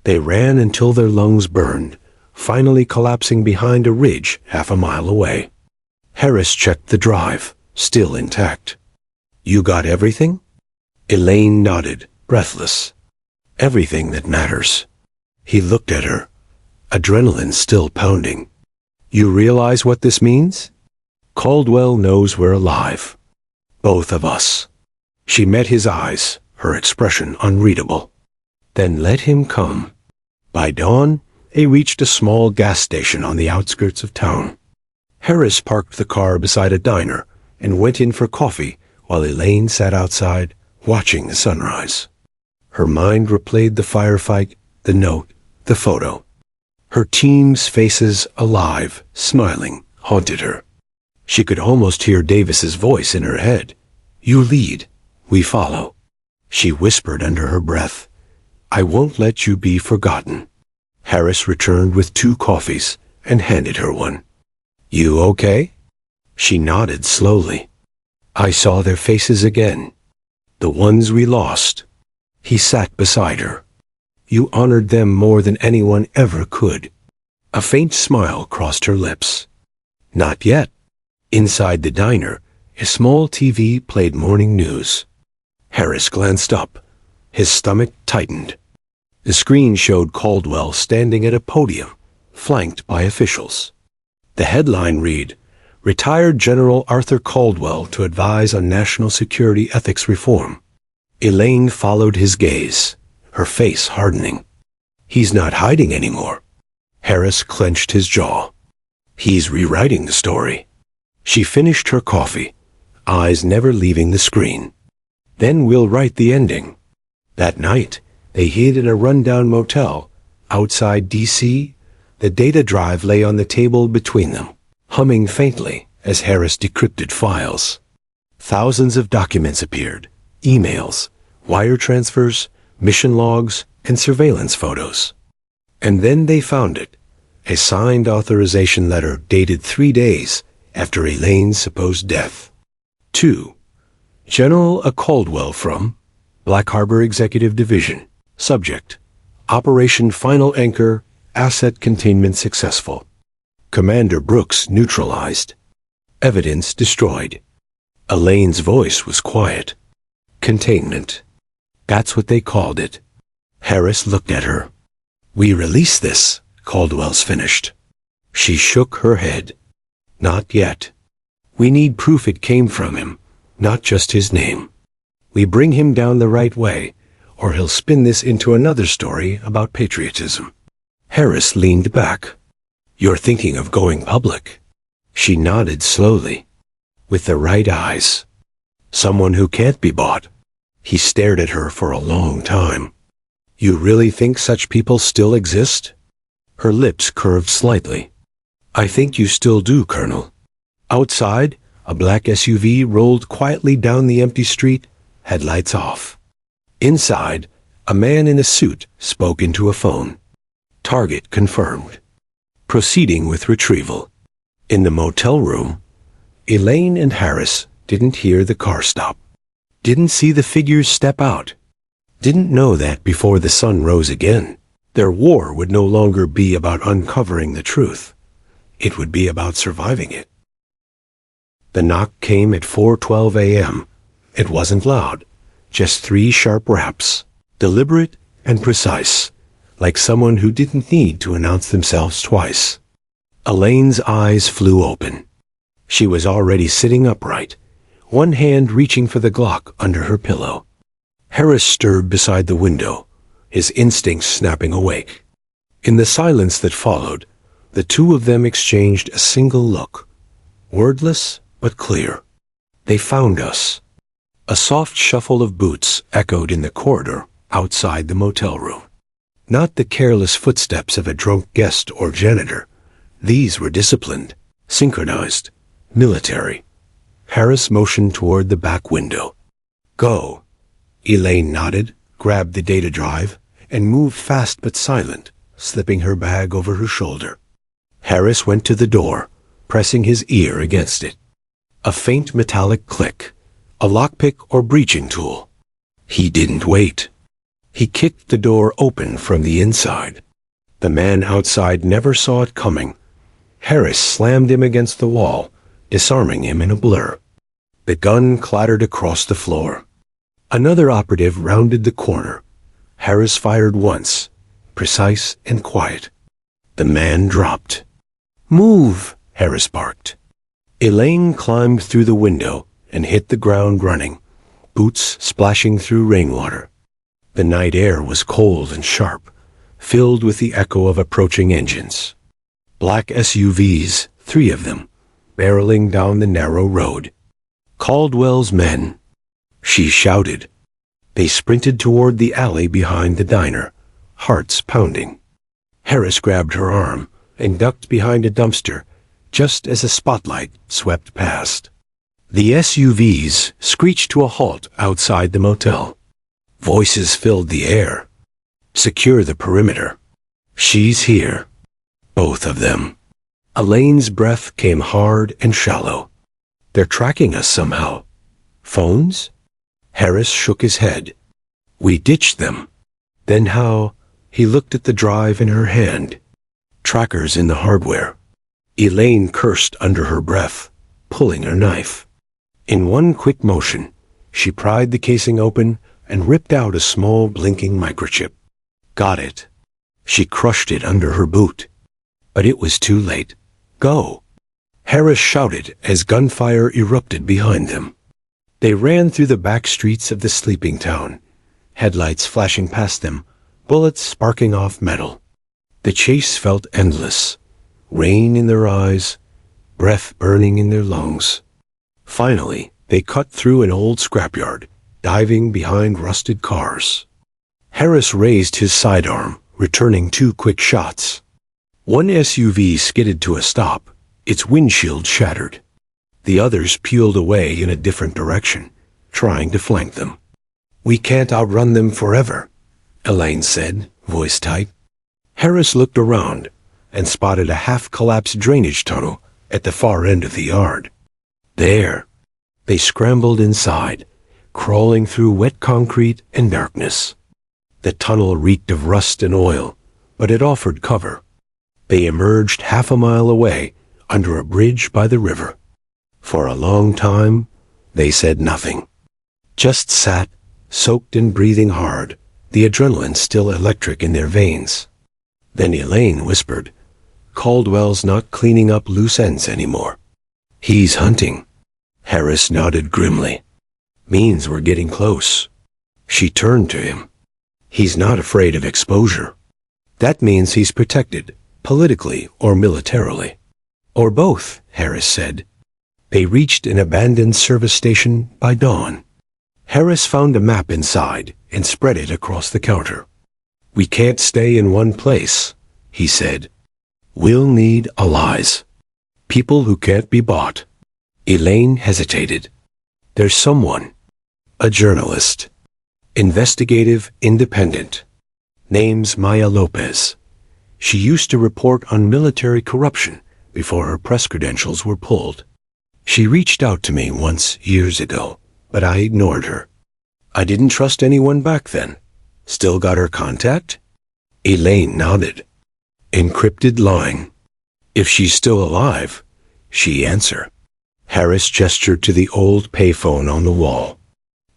They ran until their lungs burned, finally collapsing behind a ridge half a mile away. Harris checked the drive, still intact. "You got everything?" Elaine nodded, breathless. "Everything that matters." He looked at her, adrenaline still pounding. "You realize what this means? Caldwell knows we're alive. Both of us." She met his eyes, her expression unreadable. "Then let him come." By dawn, they reached a small gas station on the outskirts of town. Harris parked the car beside a diner and went in for coffee while Elaine sat outside, watching the sunrise. Her mind replayed the firefight, the note, the photo. Her team's faces alive, smiling, haunted her. She could almost hear Davis's voice in her head. "You lead, we follow." She whispered under her breath, "I won't let you be forgotten." Harris returned with 2 coffees and handed her one. "You okay?" She nodded slowly. "I saw their faces again. The ones we lost." He sat beside her. "You honored them more than anyone ever could." A faint smile crossed her lips. "Not yet." Inside the diner, a small TV played morning news. Harris glanced up. His stomach tightened. The screen showed Caldwell standing at a podium, flanked by officials. The headline read, "Retired General Arthur Caldwell to advise on national security ethics reform." Elaine followed his gaze, her face hardening. "He's not hiding anymore." Harris clenched his jaw. "He's rewriting the story." She finished her coffee, eyes never leaving the screen. "Then we'll write the ending." That night, they hid in a rundown motel outside D.C. The data drive lay on the table between them, humming faintly as Harris decrypted files. Thousands of documents appeared, emails, wire transfers, mission logs, and surveillance photos. And then they found it, a signed authorization letter dated 3 days after Elaine's supposed death. To General A. Caldwell from Black Harbor Executive Division. Subject: Operation Final Anchor, Asset Containment Successful. Commander Brooks neutralized. Evidence destroyed. Elaine's voice was quiet. Containment. That's what they called it. Harris looked at her. "We release this," Caldwell's finished. She shook her head. "Not yet. We need proof it came from him, not just his name. We bring him down the right way, or he'll spin this into another story about patriotism." Harris leaned back. "You're thinking of going public?" She nodded slowly. "With the right eyes. Someone who can't be bought." He stared at her for a long time. "You really think such people still exist?" Her lips curved slightly. "I think you still do, Colonel." Outside, a black SUV rolled quietly down the empty street, headlights off. Inside, a man in a suit spoke into a phone. Target confirmed. Proceeding with retrieval. In the motel room, Elaine and Harris didn't hear the car stop. Didn't see the figures step out. Didn't know that before the sun rose again, their war would no longer be about uncovering the truth. It would be about surviving it. The knock came at 4:12 a.m. It wasn't loud, just 3 sharp raps, deliberate and precise, like someone who didn't need to announce themselves twice. Elaine's eyes flew open. She was already sitting upright, one hand reaching for the Glock under her pillow. Harris stirred beside the window, his instincts snapping awake. In the silence that followed, the two of them exchanged a single look, wordless but clear. They found us. A soft shuffle of boots echoed in the corridor outside the motel room. Not the careless footsteps of a drunk guest or janitor. These were disciplined, synchronized, military. Harris motioned toward the back window. Go. Elaine nodded, grabbed the data drive, and moved fast but silent, slipping her bag over her shoulder. Harris went to the door, pressing his ear against it. A faint metallic click, a lockpick or breaching tool. He didn't wait. He kicked the door open from the inside. The man outside never saw it coming. Harris slammed him against the wall, disarming him in a blur. The gun clattered across the floor. Another operative rounded the corner. Harris fired once, precise and quiet. The man dropped. Move, Harris barked. Elaine climbed through the window and hit the ground running, boots splashing through rainwater. The night air was cold and sharp, filled with the echo of approaching engines. Black SUVs, 3 of them, barreling down the narrow road. Caldwell's men. She shouted. They sprinted toward the alley behind the diner, hearts pounding. Harris grabbed her arm and ducked behind a dumpster just as a spotlight swept past. The SUVs screeched to a halt outside the motel. Voices filled the air. Secure the perimeter. She's here. Both of them. Elaine's breath came hard and shallow. They're tracking us somehow. Phones? Harris shook his head. We ditched them. Then how? He looked at the drive in her hand. Trackers in the hardware. Elaine cursed under her breath, pulling her knife. In one quick motion, she pried the casing open and ripped out a small blinking microchip. Got it. She crushed it under her boot. But it was too late. Go. Harris shouted as gunfire erupted behind them. They ran through the back streets of the sleeping town, headlights flashing past them, bullets sparking off metal. The chase felt endless, rain in their eyes, breath burning in their lungs. Finally, they cut through an old scrapyard, diving behind rusted cars. Harris raised his sidearm, returning 2 quick shots. One SUV skidded to a stop, its windshield shattered. The others peeled away in a different direction, trying to flank them. We can't outrun them forever, Elaine said, voice tight. Harris looked around and spotted a half-collapsed drainage tunnel at the far end of the yard. There. They scrambled inside, crawling through wet concrete and darkness. The tunnel reeked of rust and oil, but it offered cover. They emerged half a mile away, under a bridge by the river. For a long time, they said nothing. Just sat, soaked and breathing hard, the adrenaline still electric in their veins. Then Elaine whispered, Caldwell's not cleaning up loose ends anymore. He's hunting. Harris nodded grimly. Means we're getting close. She turned to him. He's not afraid of exposure. That means he's protected, politically or militarily. Or both, Harris said. They reached an abandoned service station by dawn. Harris found a map inside and spread it across the counter. We can't stay in one place, he said. We'll need allies. People who can't be bought. Elaine hesitated. There's someone. A journalist. Investigative Independent. Name's Maya Lopez. She used to report on military corruption before her press credentials were pulled. She reached out to me once years ago, but I ignored her. I didn't trust anyone back then. Still got her contact? Elaine nodded. Encrypted line. If she's still alive, she answer. Harris gestured to the old payphone on the wall.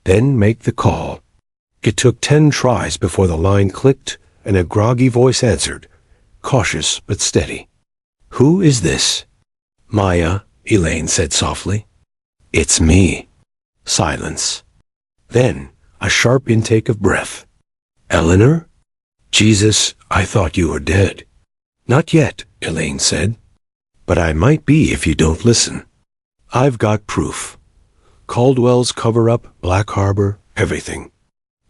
Then make the call. It took 10 tries before the line clicked and a groggy voice answered, cautious but steady. Who is this? Maya, Elaine said softly. It's me. Silence. Then a sharp intake of breath. Eleanor? Jesus, I thought you were dead. Not yet, Elaine said. But I might be if you don't listen. I've got proof. Caldwell's cover-up, Black Harbor, everything.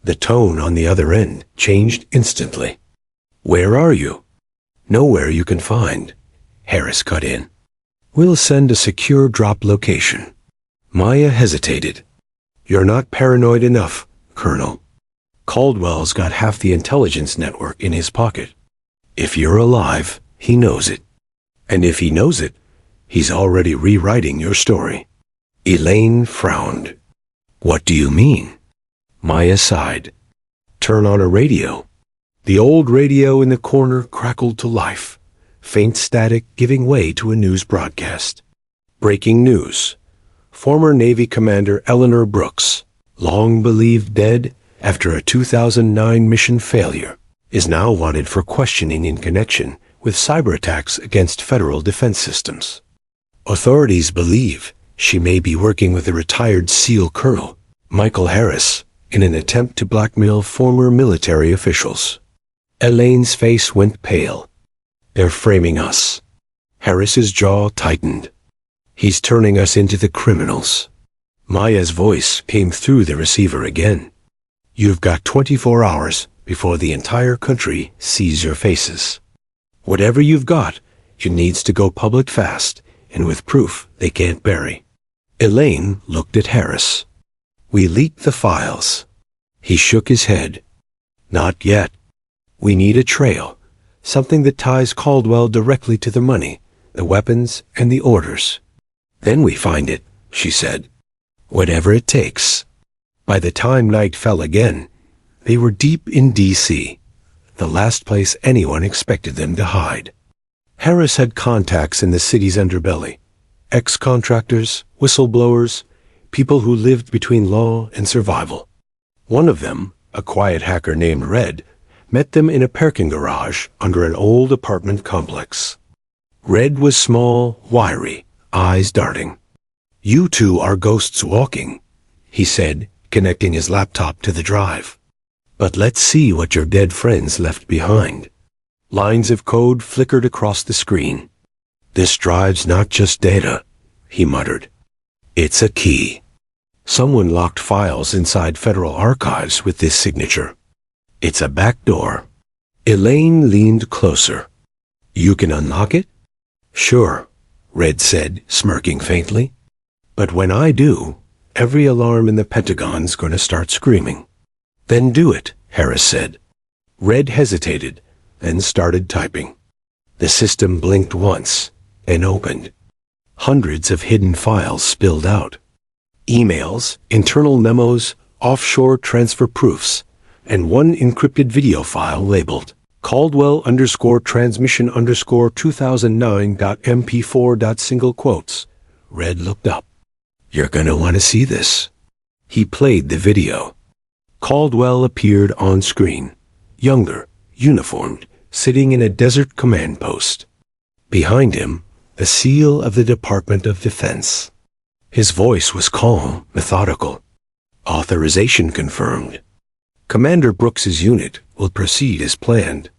The tone on the other end changed instantly. Where are you? Nowhere you can find. Harris cut in. We'll send a secure drop location. Maya hesitated. You're not paranoid enough, Colonel. Caldwell's got half the intelligence network in his pocket. If you're alive, he knows it. And if he knows it, he's already rewriting your story. Elaine frowned. What do you mean? Maya sighed. Turn on a radio. The old radio in the corner crackled to life, faint static giving way to a news broadcast. Breaking news. Former Navy Commander Eleanor Brooks, long believed dead after a 2009 mission failure, is now wanted for questioning in connection with cyber attacks against federal defense systems. Authorities believe she may be working with a retired SEAL Colonel, Michael Harris, in an attempt to blackmail former military officials. Elaine's face went pale. They're framing us. Harris's jaw tightened. He's turning us into the criminals. Maya's voice came through the receiver again. You've got 24 hours before the entire country sees your faces. Whatever you've got, it needs to go public fast and with proof they can't bury. Elaine looked at Harris. We leaked the files. He shook his head. Not yet. We need a trail, something that ties Caldwell directly to the money, the weapons, and the orders. Then we find it, she said. Whatever it takes. By the time night fell again, they were deep in D.C., the last place anyone expected them to hide. Harris had contacts in the city's underbelly, ex-contractors, whistleblowers, people who lived between law and survival. One of them, a quiet hacker named Red, met them in a parking garage under an old apartment complex. Red was small, wiry, eyes darting. You two are ghosts walking, he said, connecting his laptop to the drive. But let's see what your dead friends left behind. Lines of code flickered across the screen. This drive's not just data, he muttered. It's a key. Someone locked files inside federal archives with this signature. It's a back door. Elaine leaned closer. You can unlock it? Sure, Red said, smirking faintly. But when I do, every alarm in the Pentagon's going to start screaming. Then do it, Harris said. Red hesitated, then started typing. The system blinked once, and opened. Hundreds of hidden files spilled out. Emails, internal memos, offshore transfer proofs, and one encrypted video file labeled Caldwell_transmission_2009.mp4. Single quotes. Red looked up. You're gonna want to see this. He played the video. Caldwell appeared on screen, younger, uniformed, sitting in a desert command post. Behind him, the seal of the Department of Defense. His voice was calm, methodical. Authorization confirmed. Commander Brooks's unit will proceed as planned.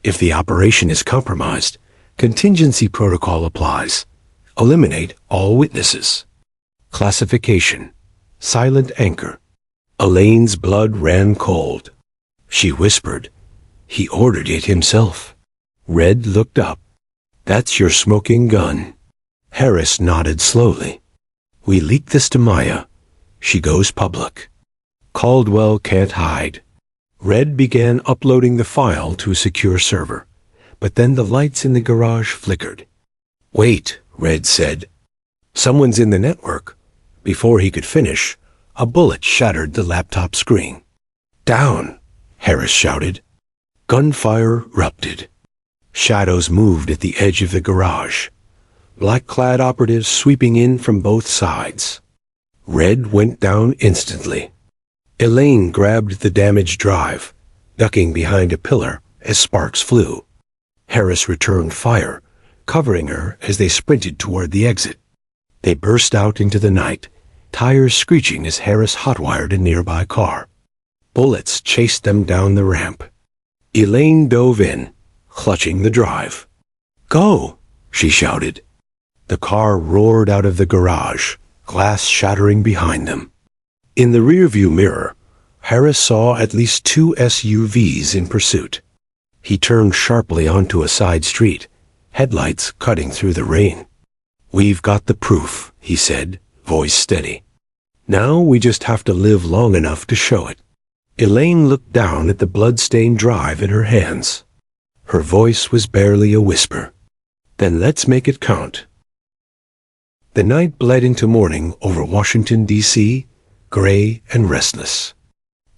If the operation is compromised, contingency protocol applies. Eliminate all witnesses. Classification. Silent anchor. Elaine's blood ran cold. She whispered, He ordered it himself. Red looked up. That's your smoking gun. Harris nodded slowly. We leaked this to Maya. She goes public. Caldwell can't hide. Red began uploading the file to a secure server, but then the lights in the garage flickered. "Wait," Red said. "Someone's in the network." Before he could finish, a bullet shattered the laptop screen. "Down!" Harris shouted. Gunfire erupted. Shadows moved at the edge of the garage, black-clad operatives sweeping in from both sides. Red went down instantly. Elaine grabbed the damaged drive, ducking behind a pillar as sparks flew. Harris returned fire, covering her as they sprinted toward the exit. They burst out into the night, tires screeching as Harris hotwired a nearby car. Bullets chased them down the ramp. Elaine dove in, clutching the drive. "Go!" she shouted. The car roared out of the garage, glass shattering behind them. In the rearview mirror, Harris saw at least 2 SUVs in pursuit. He turned sharply onto a side street, headlights cutting through the rain. "We've got the proof," he said, voice steady. "Now we just have to live long enough to show it." Elaine looked down at the blood-stained drive in her hands. Her voice was barely a whisper. "Then let's make it count." The night bled into morning over Washington, D.C., gray and restless.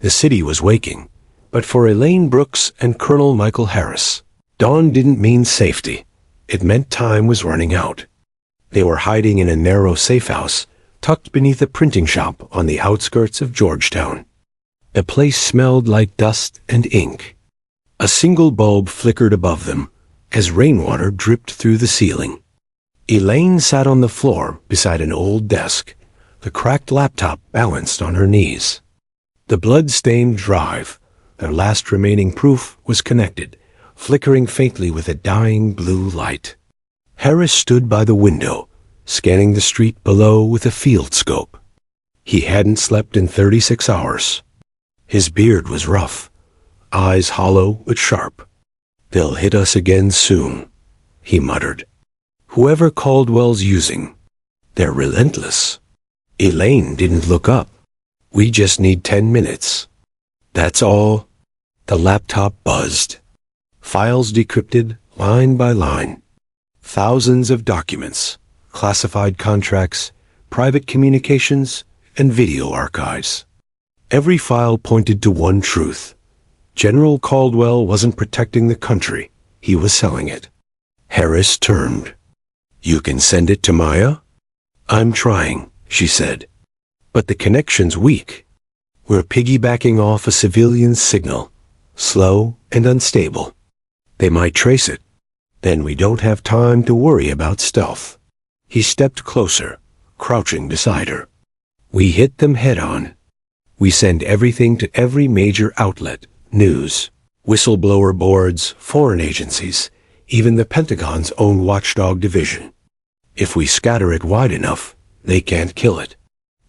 The city was waking, but for Elaine Brooks and Colonel Michael Harris, dawn didn't mean safety. It meant time was running out. They were hiding in a narrow safe house tucked beneath a printing shop on the outskirts of Georgetown. The place smelled like dust and ink. A single bulb flickered above them as rainwater dripped through the ceiling. Elaine sat on the floor beside an old desk, the cracked laptop balanced on her knees. The blood-stained drive, their last remaining proof, was connected, flickering faintly with a dying blue light. Harris stood by the window, scanning the street below with a field scope. He hadn't slept in 36 hours. His beard was rough, eyes hollow but sharp. "They'll hit us again soon," he muttered. "Whoever Caldwell's using, they're relentless." Elaine didn't look up. "We just need 10 minutes. That's all." The laptop buzzed. Files decrypted line by line. Thousands of documents, classified contracts, private communications, and video archives. Every file pointed to one truth. General Caldwell wasn't protecting the country, he was selling it. Harris turned. "You can send it to Maya?" "I'm trying," she said. "But the connection's weak. We're piggybacking off a civilian's signal, slow and unstable. They might trace it. Then we don't have time to worry about stealth." He stepped closer, crouching beside her. "We hit them head-on. We send everything to every major outlet, news, whistleblower boards, foreign agencies, even the Pentagon's own watchdog division. If we scatter it wide enough, they can't kill it."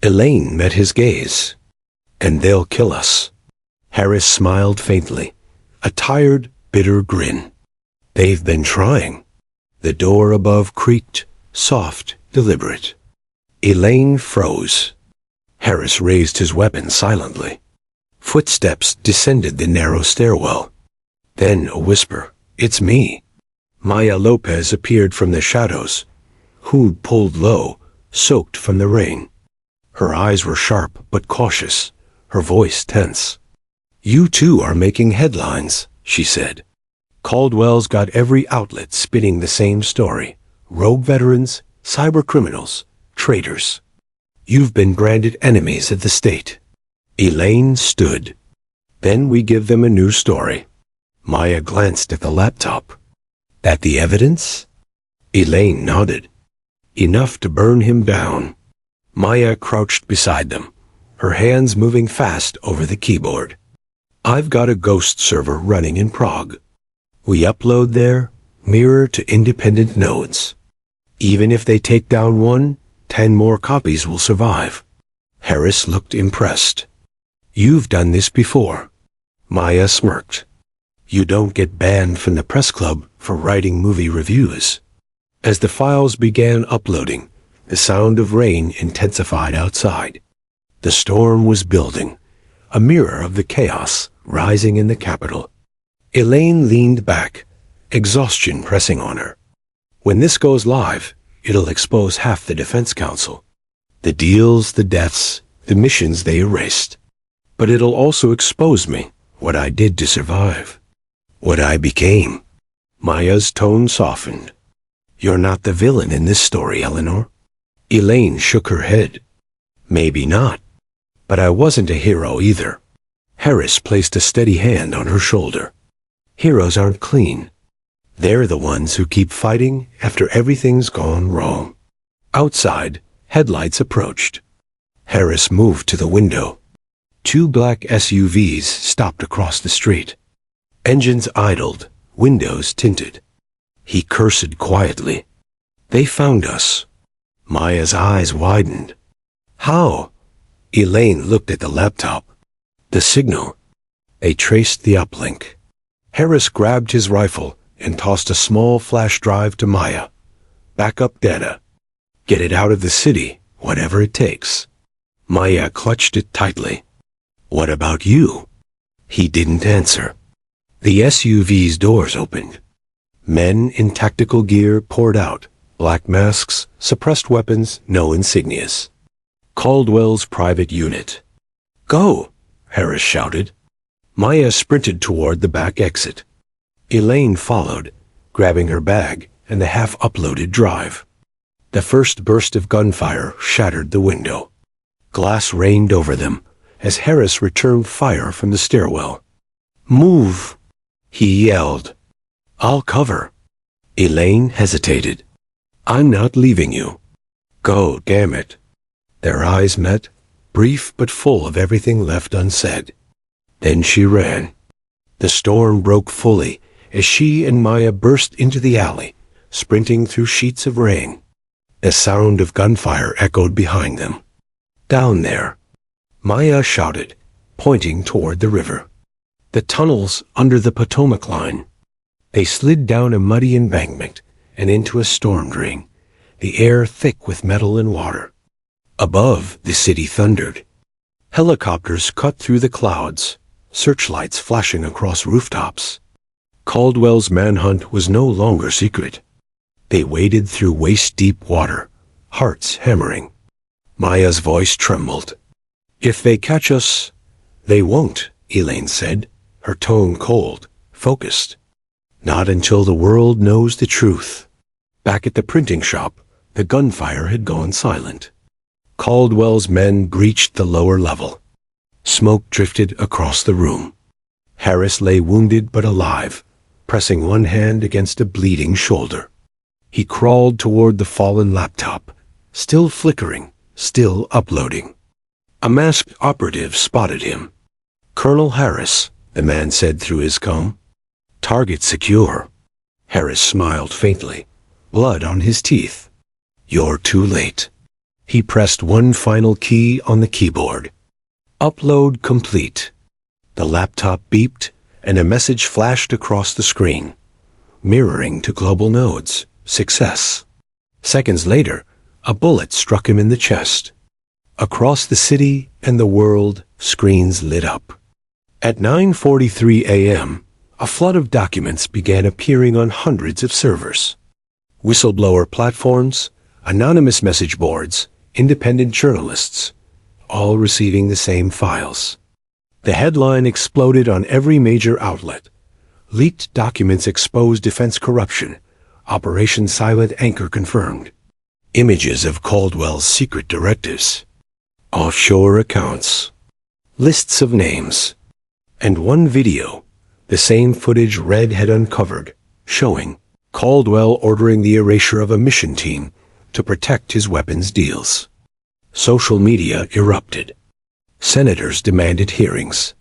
Elaine met his gaze. "And they'll kill us." Harris smiled faintly, a tired, bitter grin. "They've been trying." The door above creaked, soft, deliberate. Elaine froze. Harris raised his weapon silently. Footsteps descended the narrow stairwell. Then a whisper, "It's me." Maya Lopez appeared from the shadows, hood pulled low, soaked from the rain. Her eyes were sharp but cautious, her voice tense. "You too are making headlines," she said. "Caldwell's got every outlet spinning the same story. Rogue veterans, cyber criminals, traitors. You've been branded enemies of the state." Elaine stood. "Then we give them a new story." Maya glanced at the laptop. "That the evidence?" Elaine nodded. "Enough to burn him down." Maya crouched beside them, her hands moving fast over the keyboard. "I've got a ghost server running in Prague. We upload there, mirror to independent nodes. Even if they take down one, 10 more copies will survive." Harris looked impressed. "You've done this before." Maya smirked. "You don't get banned from the press club for writing movie reviews." As the files began uploading, the sound of rain intensified outside. The storm was building, a mirror of the chaos rising in the capital. Elaine leaned back, exhaustion pressing on her. When this goes live, it'll expose half the Defense Council. The deals, the deaths, the missions they erased. But it'll also expose me, what I did to survive. What I became. Maya's tone softened. You're not the villain in this story, Eleanor. Elaine shook her head. Maybe not. But I wasn't a hero either. Harris placed a steady hand on her shoulder. Heroes aren't clean. They're the ones who keep fighting after everything's gone wrong. Outside, headlights approached. Harris moved to the window. 2 black SUVs stopped across the street. Engines idled, windows tinted. He cursed quietly. They found us. Maya's eyes widened. How? Elaine looked at the laptop. The signal. They traced the uplink. Harris grabbed his rifle and tossed a small flash drive to Maya. Backup data. Get it out of the city, whatever it takes. Maya clutched it tightly. What about you? He didn't answer. The SUV's doors opened. Men in tactical gear poured out. Black masks, suppressed weapons, no insignias. Caldwell's private unit. Go, Harris shouted. Maya sprinted toward the back exit. Elaine followed, grabbing her bag and the half-uploaded drive. The first burst of gunfire shattered the window. Glass rained over them as Harris returned fire from the stairwell. Move, he yelled. I'll cover. Elaine hesitated. I'm not leaving you. Go, damn it. Their eyes met, brief but full of everything left unsaid. Then she ran. The storm broke fully as she and Maya burst into the alley, sprinting through sheets of rain. The sound of gunfire echoed behind them. Down there, Maya shouted, pointing toward the river. The tunnels under the Potomac line. They slid down a muddy embankment and into a storm drain, the air thick with metal and water. Above, the city thundered. Helicopters cut through the clouds, searchlights flashing across rooftops. Caldwell's manhunt was no longer secret. They waded through waist-deep water, hearts hammering. Maya's voice trembled. If they catch us, they won't, Elaine said, her tone cold, focused. Not until the world knows the truth. Back at the printing shop, the gunfire had gone silent. Caldwell's men breached the lower level. Smoke drifted across the room. Harris lay wounded but alive, pressing one hand against a bleeding shoulder. He crawled toward the fallen laptop, still flickering, still uploading. A masked operative spotted him. Colonel Harris, the man said through his comb. Target secure. Harris smiled faintly, blood on his teeth. You're too late. He pressed one final key on the keyboard. Upload complete. The laptop beeped, and a message flashed across the screen. Mirroring to global nodes. Success. Seconds later, a bullet struck him in the chest. Across the city and the world, screens lit up. At 9:43 a.m., a flood of documents began appearing on hundreds of servers. Whistleblower platforms, anonymous message boards, independent journalists, all receiving the same files. The headline exploded on every major outlet. Leaked documents expose defense corruption. Operation Silent Anchor confirmed. Images of Caldwell's secret directives. Offshore accounts. Lists of names. And one video, the same footage Red had uncovered, showing Caldwell ordering the erasure of a mission team to protect his weapons deals. Social media erupted. Senators demanded hearings.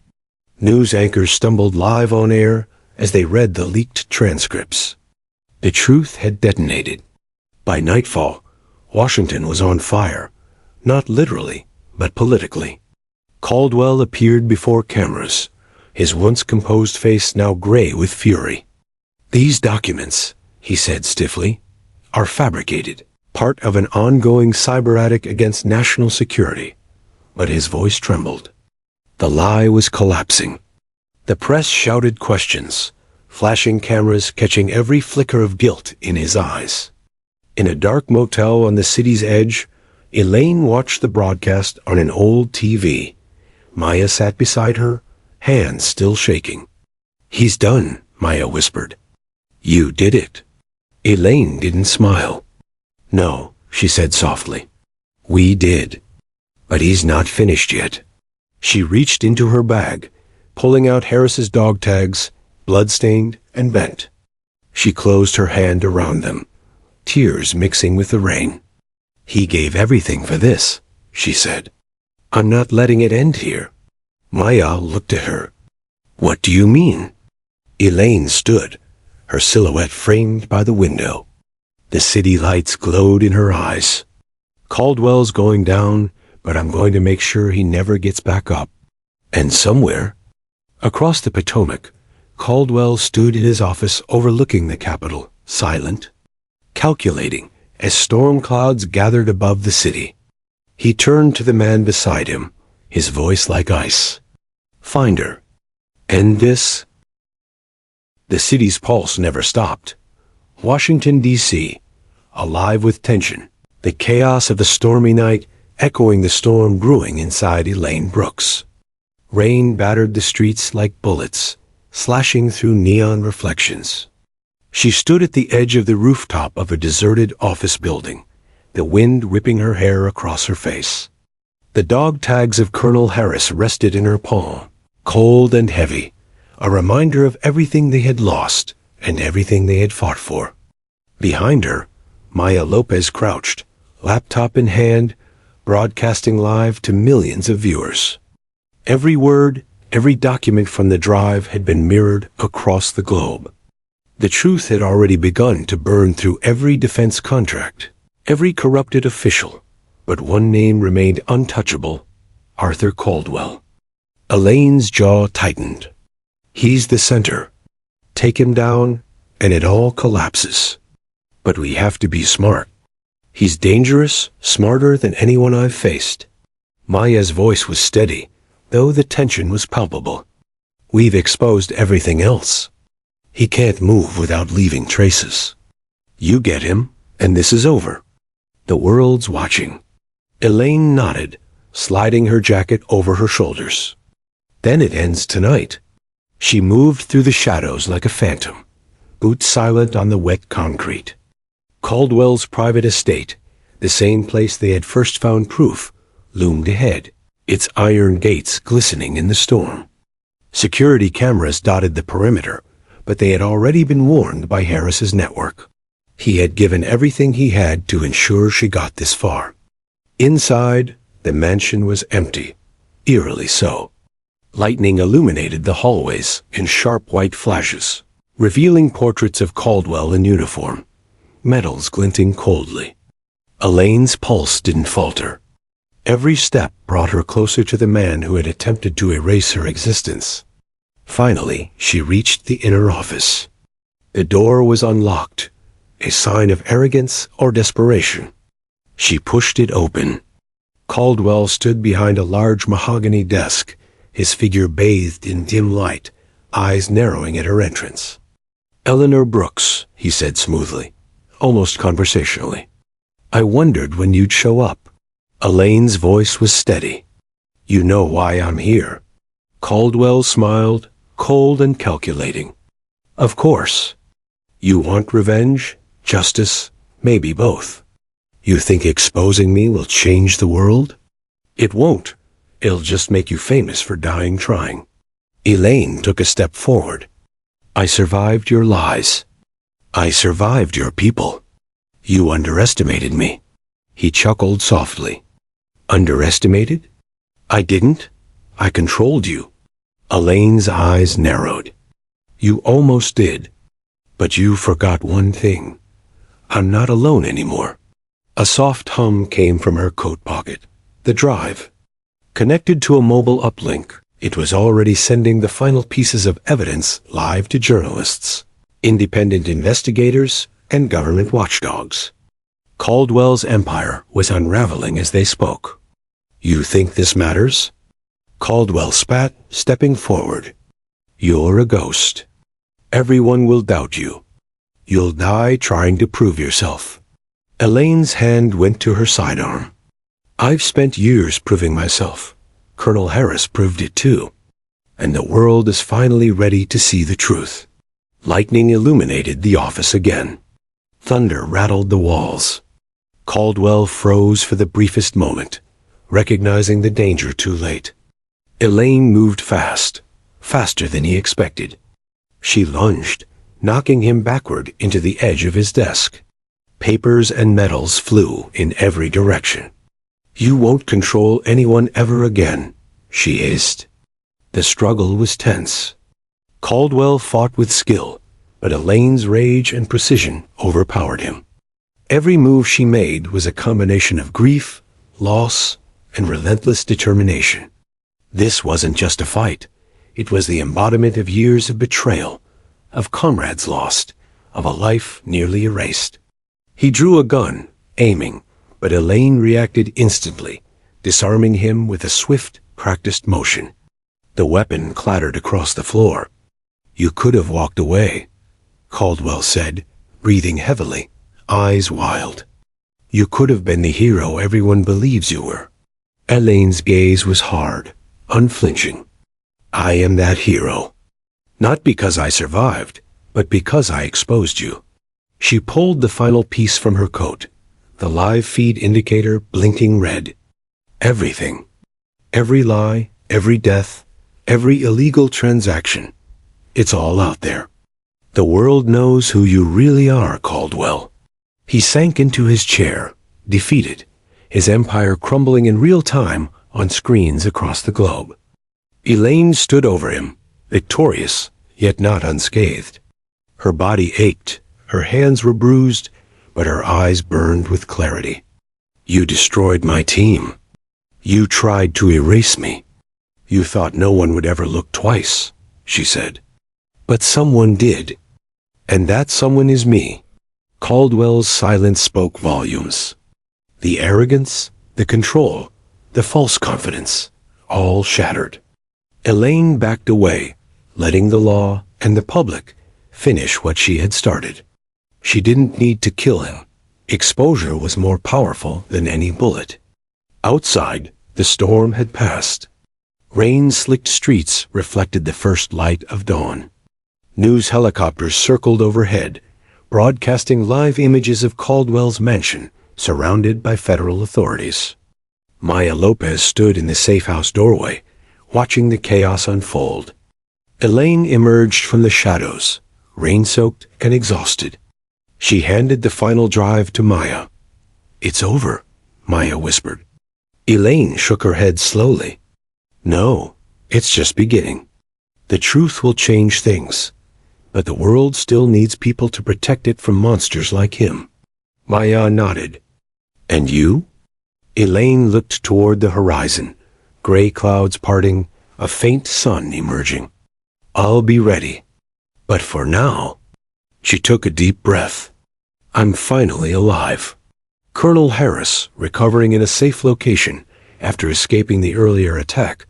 News anchors stumbled live on air as they read the leaked transcripts. The truth had detonated. By nightfall, Washington was on fire, not literally, but politically. Caldwell appeared before cameras, his once composed face now gray with fury. These documents, he said stiffly, are fabricated, part of an ongoing cyber attack against national security. But his voice trembled. The lie was collapsing. The press shouted questions, flashing cameras catching every flicker of guilt in his eyes. In a dark motel on the city's edge, Elaine watched the broadcast on an old TV. Maya sat beside her, hands still shaking. "He's done," Maya whispered. "You did it." Elaine didn't smile. "No," she said softly. "We did. But he's not finished yet." She reached into her bag, pulling out Harris's dog tags, blood-stained and bent. She closed her hand around them, tears mixing with the rain. "He gave everything for this," she said. "I'm not letting it end here." Maya looked at her. "What do you mean?" Elaine stood, her silhouette framed by the window. The city lights glowed in her eyes. "Caldwell's going down, but I'm going to make sure he never gets back up." And somewhere, across the Potomac, Caldwell stood in his office overlooking the Capitol, silent, calculating as storm clouds gathered above the city. He turned to the man beside him, his voice like ice. "Find her. End this." The city's pulse never stopped. Washington, D.C., alive with tension, the chaos of the stormy night echoing the storm brewing inside Elaine Brooks. Rain battered the streets like bullets, slashing through neon reflections. She stood at the edge of the rooftop of a deserted office building, the wind ripping her hair across her face. The dog tags of Colonel Harris rested in her palm, cold and heavy, a reminder of everything they had lost and everything they had fought for. Behind her, Maya Lopez crouched, laptop in hand, broadcasting live to millions of viewers. Every word, every document from the drive had been mirrored across the globe. The truth had already begun to burn through every defense contract, every corrupted official, but one name remained untouchable: Arthur Caldwell. Elaine's jaw tightened. He's the center. Take him down, and it all collapses. But we have to be smart. He's dangerous, smarter than anyone I've faced. Maya's voice was steady, though the tension was palpable. We've exposed everything else. He can't move without leaving traces. You get him, and this is over. The world's watching. Elaine nodded, sliding her jacket over her shoulders. Then it ends tonight. She moved through the shadows like a phantom, boots silent on the wet concrete. Caldwell's private estate, the same place they had first found proof, loomed ahead, its iron gates glistening in the storm. Security cameras dotted the perimeter, but they had already been warned by Harris's network. He had given everything he had to ensure she got this far. Inside, the mansion was empty, eerily so. Lightning illuminated the hallways in sharp white flashes, revealing portraits of Caldwell in uniform, medals glinting coldly. Elaine's pulse didn't falter. Every step brought her closer to the man who had attempted to erase her existence. Finally, she reached the inner office. The door was unlocked, a sign of arrogance or desperation. She pushed it open. Caldwell stood behind a large mahogany desk, his figure bathed in dim light, eyes narrowing at her entrance. "Eleanor Brooks," he said smoothly, almost conversationally. "I wondered when you'd show up." Elaine's voice was steady. "You know why I'm here." Caldwell smiled, cold and calculating. "Of course. You want revenge, justice, maybe both. You think exposing me will change the world? It won't. It'll just make you famous for dying trying." Elaine took a step forward. "I survived your lies. I survived your people. You underestimated me." He chuckled softly. "Underestimated? I didn't. I controlled you." Elaine's eyes narrowed. "You almost did. But you forgot one thing. I'm not alone anymore." A soft hum came from her coat pocket. The drive. Connected to a mobile uplink, it was already sending the final pieces of evidence live to journalists, independent investigators, and government watchdogs. Caldwell's empire was unraveling as they spoke. "You think this matters?" Caldwell spat, stepping forward. You're a ghost. Everyone will doubt you. You'll die trying to prove yourself. Elaine's hand went to her sidearm. I've spent years proving myself. Colonel Harris proved it too. And the world is finally ready to see the truth. Lightning illuminated the office again. Thunder rattled the walls. Caldwell froze for the briefest moment, recognizing the danger too late. Elaine moved fast, faster than he expected. She lunged, knocking him backward into the edge of his desk. Papers and metals flew in every direction. You won't control anyone ever again, she hissed. The struggle was tense. Caldwell fought with skill, but Elaine's rage and precision overpowered him. Every move she made was a combination of grief, loss, and relentless determination. This wasn't just a fight. It was the embodiment of years of betrayal, of comrades lost, of a life nearly erased. He drew a gun, aiming, but Elaine reacted instantly, disarming him with a swift, practiced motion. The weapon clattered across the floor. You could have walked away, Caldwell said, breathing heavily, eyes wild. You could have been the hero everyone believes you were. Elaine's gaze was hard, unflinching. I am that hero. Not because I survived, but because I exposed you. She pulled the final piece from her coat, the live feed indicator blinking red. Everything. Every lie, every death, every illegal transaction. It's all out there. The world knows who you really are, Caldwell. He sank into his chair, defeated, his empire crumbling in real time on screens across the globe. Elaine stood over him, victorious, yet not unscathed. Her body ached, her hands were bruised, but her eyes burned with clarity. You destroyed my team. You tried to erase me. You thought no one would ever look twice, she said. But someone did. And that someone is me. Caldwell's silence spoke volumes. The arrogance, the control, the false confidence, all shattered. Elaine backed away, letting the law and the public finish what she had started. She didn't need to kill him. Exposure was more powerful than any bullet. Outside, the storm had passed. Rain-slicked streets reflected the first light of dawn. News helicopters circled overhead, broadcasting live images of Caldwell's mansion, surrounded by federal authorities. Maya Lopez stood in the safe house doorway, watching the chaos unfold. Elaine emerged from the shadows, rain-soaked and exhausted. She handed the final drive to Maya. It's over, Maya whispered. Elaine shook her head slowly. No, it's just beginning. The truth will change things, but the world still needs people to protect it from monsters like him. Maya nodded. And you? Elaine looked toward the horizon, gray clouds parting, a faint sun emerging. I'll be ready. But for now, she took a deep breath. I'm finally alive. Colonel Harris, recovering in a safe location after escaping the earlier attack,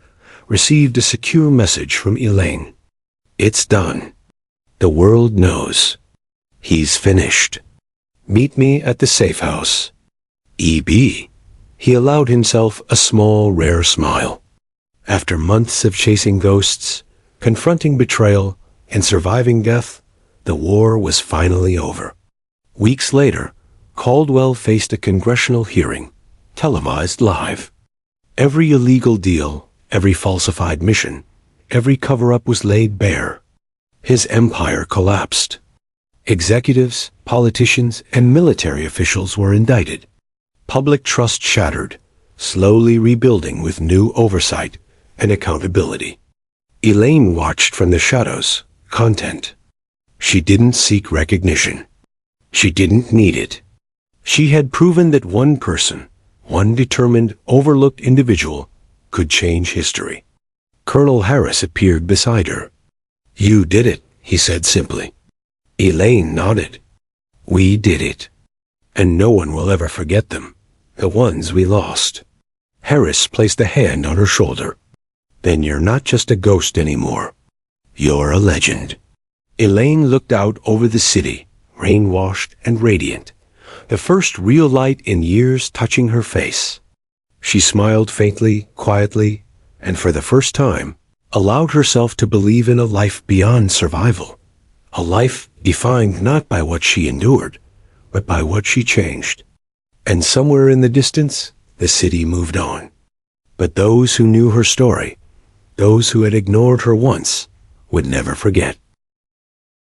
received a secure message from Elaine. It's done. The world knows. He's finished. Meet me at the safe house. E.B. He allowed himself a small, rare smile. After months of chasing ghosts, confronting betrayal, and surviving death, the war was finally over. Weeks later, Caldwell faced a congressional hearing, televised live. Every illegal deal, every falsified mission, every cover-up was laid bare. His empire collapsed. Executives, politicians, and military officials were indicted. Public trust shattered, slowly rebuilding with new oversight and accountability. Elaine watched from the shadows, content. She didn't seek recognition. She didn't need it. She had proven that one person, one determined, overlooked individual, could change history. Colonel Harris appeared beside her. You did it, he said simply. Elaine nodded. We did it. And no one will ever forget them, the ones we lost. Harris placed a hand on her shoulder. then you're not just a ghost anymore. You're a legend. Elaine looked out over the city, rain-washed and radiant, the first real light in years touching her face. She smiled faintly, quietly, and for the first time, allowed herself to believe in a life beyond survival. A life defined not by what she endured, but by what she changed. And somewhere in the distance, the city moved on. But those who knew her story, those who had ignored her once, would never forget.